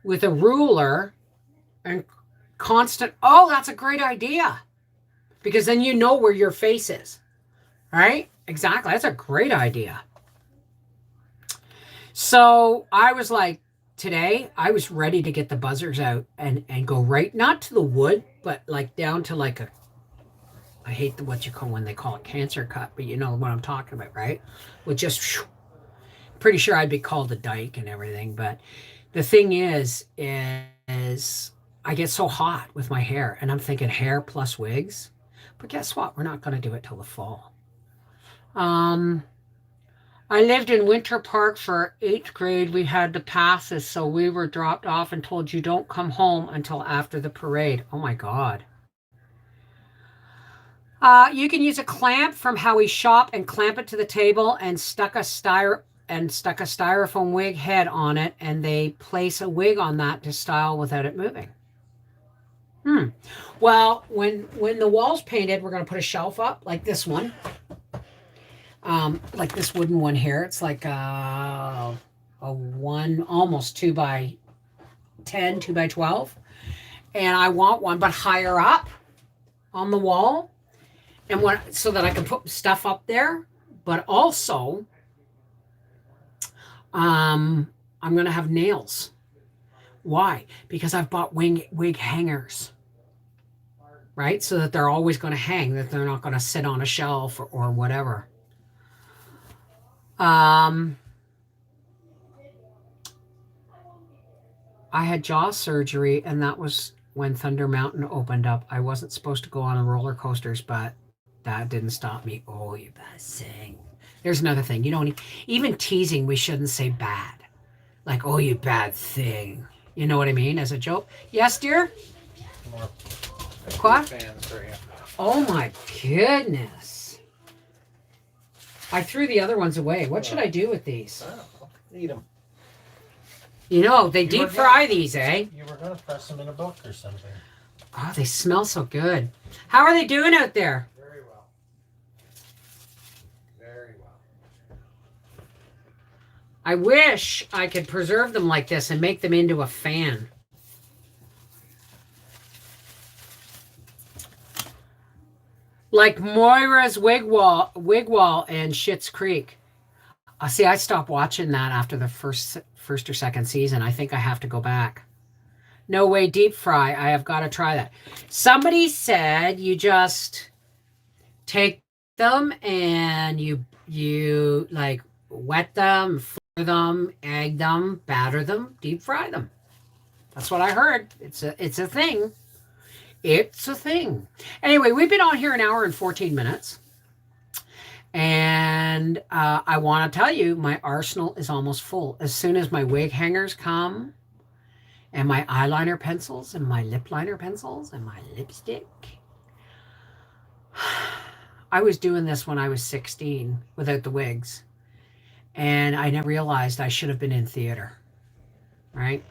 with a ruler and constant. Oh, that's a great idea. Because then you know where your face is. Right? Exactly. That's a great idea. So I was like, today, I was ready to get the buzzers out and go right, not to the wood, but like down to like I hate what you call when they call it cancer cut, but you know what I'm talking about, right? With just, pretty sure I'd be called a dyke and everything. But the thing is I get so hot with my hair, and I'm thinking hair plus wigs. But guess what? We're not going to do it till the fall. I lived in Winter Park for 8th grade. We had the passes, so we were dropped off and told you don't come home until after the parade. Oh my God. You can use a clamp from Howie's shop and clamp it to the table and stuck a styrofoam wig head on it, and they place a wig on that to style without it moving. Well, when the wall's painted, we're going to put a shelf up like this one. Like this wooden one here. It's like a one, almost 2 by 10, 2 by 12. And I want one, but higher up on the wall. And so that I can put stuff up there. But also, I'm going to have nails. Why? Because I've bought wig hangers. Right? So that they're always going to hang, that they're not going to sit on a shelf or whatever. I had jaw surgery, and that was when Thunder Mountain opened up. I wasn't supposed to go on the roller coasters, but that didn't stop me. Oh, you bad thing. There's another thing. You don't even teasing, we shouldn't say bad. Like, oh, you bad thing. You know what I mean? As a joke. Yes, dear? More What? fans for you. Oh my goodness. I threw the other ones away. What should I do with these? Oh, eat them. You know, they deep were fry gonna- these, eh? You were going to press them in a book or something. Oh, they smell so good. How are they doing out there? Very well. Very well. I wish I could preserve them like this and make them into a fan. Like Moira's Wig Wall and Schitt's Creek. See, I stopped watching that after the first or second season. I think I have to go back. No way deep fry. I have got to try that. Somebody said you just take them and you like wet them, flare them, egg them, batter them, deep fry them. That's what I heard. It's a thing. It's a thing. Anyway, we've been on here an hour and 14 minutes. And I want to tell you, my arsenal is almost full. As soon as my wig hangers come, and my eyeliner pencils, and my lip liner pencils, and my lipstick. I was doing this when I was 16 without the wigs. And I never realized I should have been in theater. Right?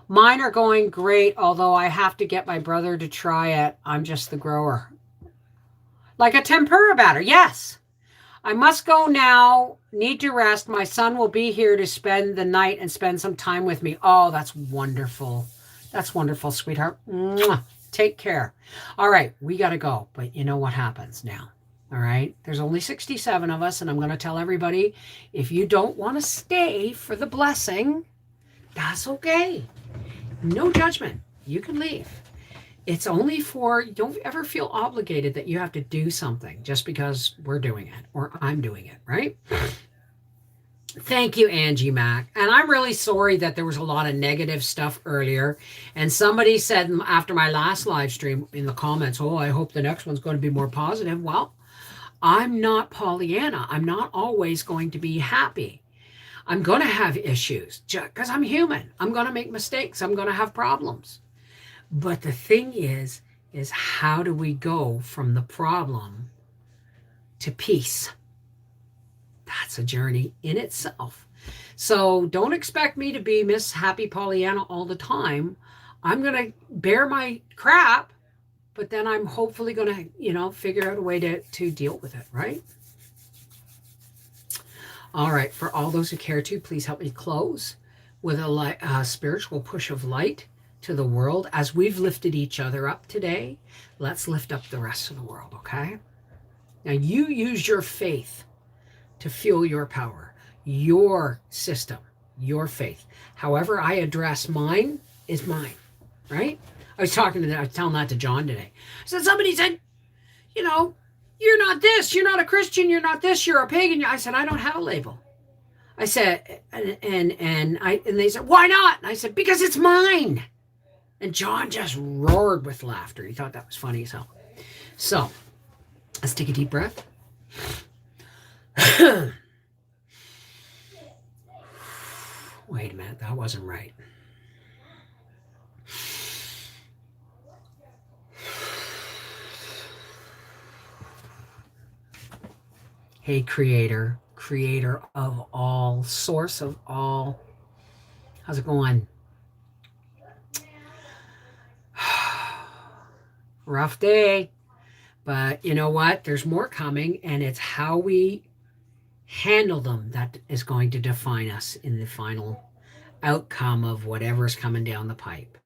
Mine are going great, although I have to get my brother to try it. I'm just the grower. Like a tempura batter, yes. I must go now. Need to rest. My son will be here to spend the night and spend some time with me. Oh, that's wonderful. That's wonderful, sweetheart. Mwah. Take care. All right, we got to go. But you know what happens now. All right. There's only 67 of us, and I'm going to tell everybody, if you don't want to stay for the blessing, that's okay. No judgment. You can leave. It's only for, don't ever feel obligated that you have to do something just because we're doing it or I'm doing it, right? Thank you, Angie Mac. And I'm really sorry that there was a lot of negative stuff earlier. And somebody said after my last live stream in the comments, oh, I hope the next one's going to be more positive. Well, I'm not Pollyanna. I'm not always going to be happy. I'm going to have issues because I'm human. I'm going to make mistakes. I'm going to have problems. But the thing is how do we go from the problem to peace? That's a journey in itself. So don't expect me to be Miss Happy Pollyanna all the time. I'm going to bear my crap, but then I'm hopefully going to, figure out a way to deal with it, right? All right. For all those who care to, please help me close with a spiritual push of light to the world. As we've lifted each other up today, let's lift up the rest of the world, okay? Now you use your faith to fuel your power, your system, your faith. However I address mine is mine, right? I was telling that to John today. Somebody said, you're not this, you're not a Christian, you're not this, you're a pagan. I said, I don't have a label. I said, and they said, why not? And I said, because it's mine. And John just roared with laughter. He thought that was funny as hell. So let's take a deep breath. Wait a minute, that wasn't right. Hey, creator of all, source of all. How's it going? Rough day. But you know what? There's more coming, and it's how we handle them that is going to define us in the final outcome of whatever's coming down the pipe.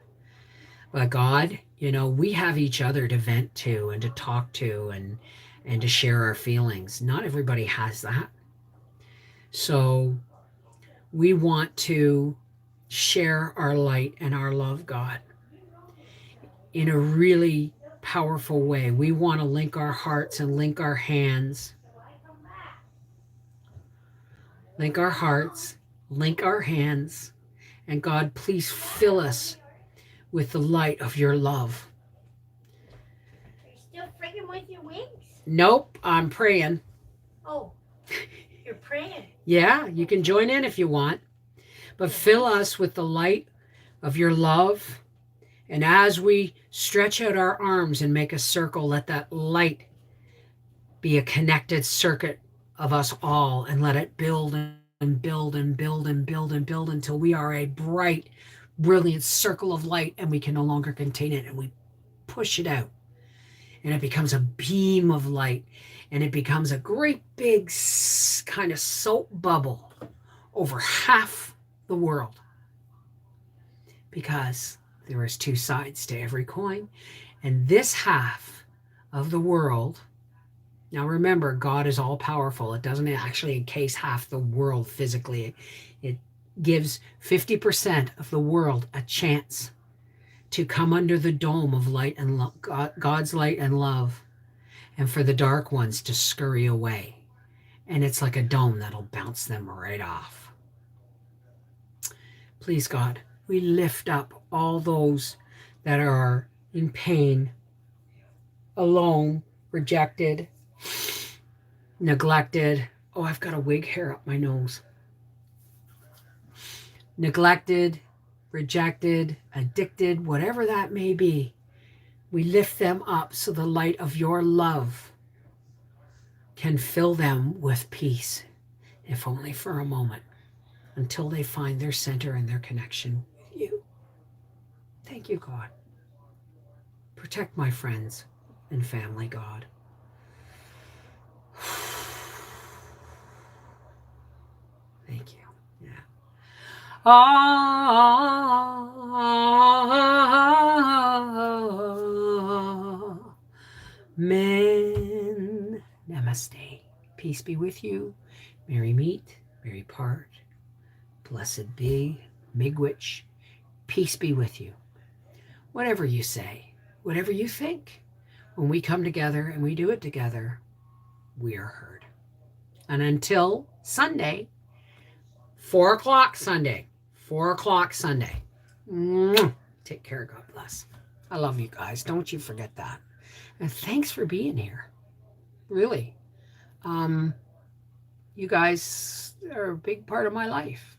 But God, we have each other to vent to and to talk to and to share our feelings. Not everybody has that. So we want to share our light and our love, God, in a really powerful way. We want to link our hearts and link our hands. Link our hearts, link our hands, and God, please fill us with the light of your love. Are you still friggin' with your wings? Nope, I'm praying. Oh, you're praying. Yeah, you can join in if you want. But fill us with the light of your love. And as we stretch out our arms and make a circle, let that light be a connected circuit of us all, and let it build and build and build and build and build until we are a bright, brilliant circle of light, and we can no longer contain it, and we push it out. And it becomes a beam of light, and it becomes a great big kind of soap bubble over half the world. Because there is two sides to every coin. And this half of the world, now remember, God is all powerful. It doesn't actually encase half the world physically. It gives 50% of the world a chance to come under the dome of light and love, God's light and love, and for the dark ones to scurry away. And it's like a dome that'll bounce them right off. Please, God, we lift up all those that are in pain, alone, rejected, neglected. Oh, I've got a wig hair up my nose. Neglected, rejected, addicted, whatever that may be. We lift them up so the light of your love can fill them with peace, if only for a moment, until they find their center and their connection with you. Thank you, God. Protect my friends and family, God. Amen. Namaste. Peace be with you. Merry meet, merry part. Blessed be, Miigwech. Peace be with you. Whatever you say, whatever you think, when we come together and we do it together, we are heard. And until Sunday, 4 o'clock Sunday, 4 o'clock Sunday. Take care. God bless. I love you guys. Don't you forget that. And thanks for being here. Really. You guys are a big part of my life.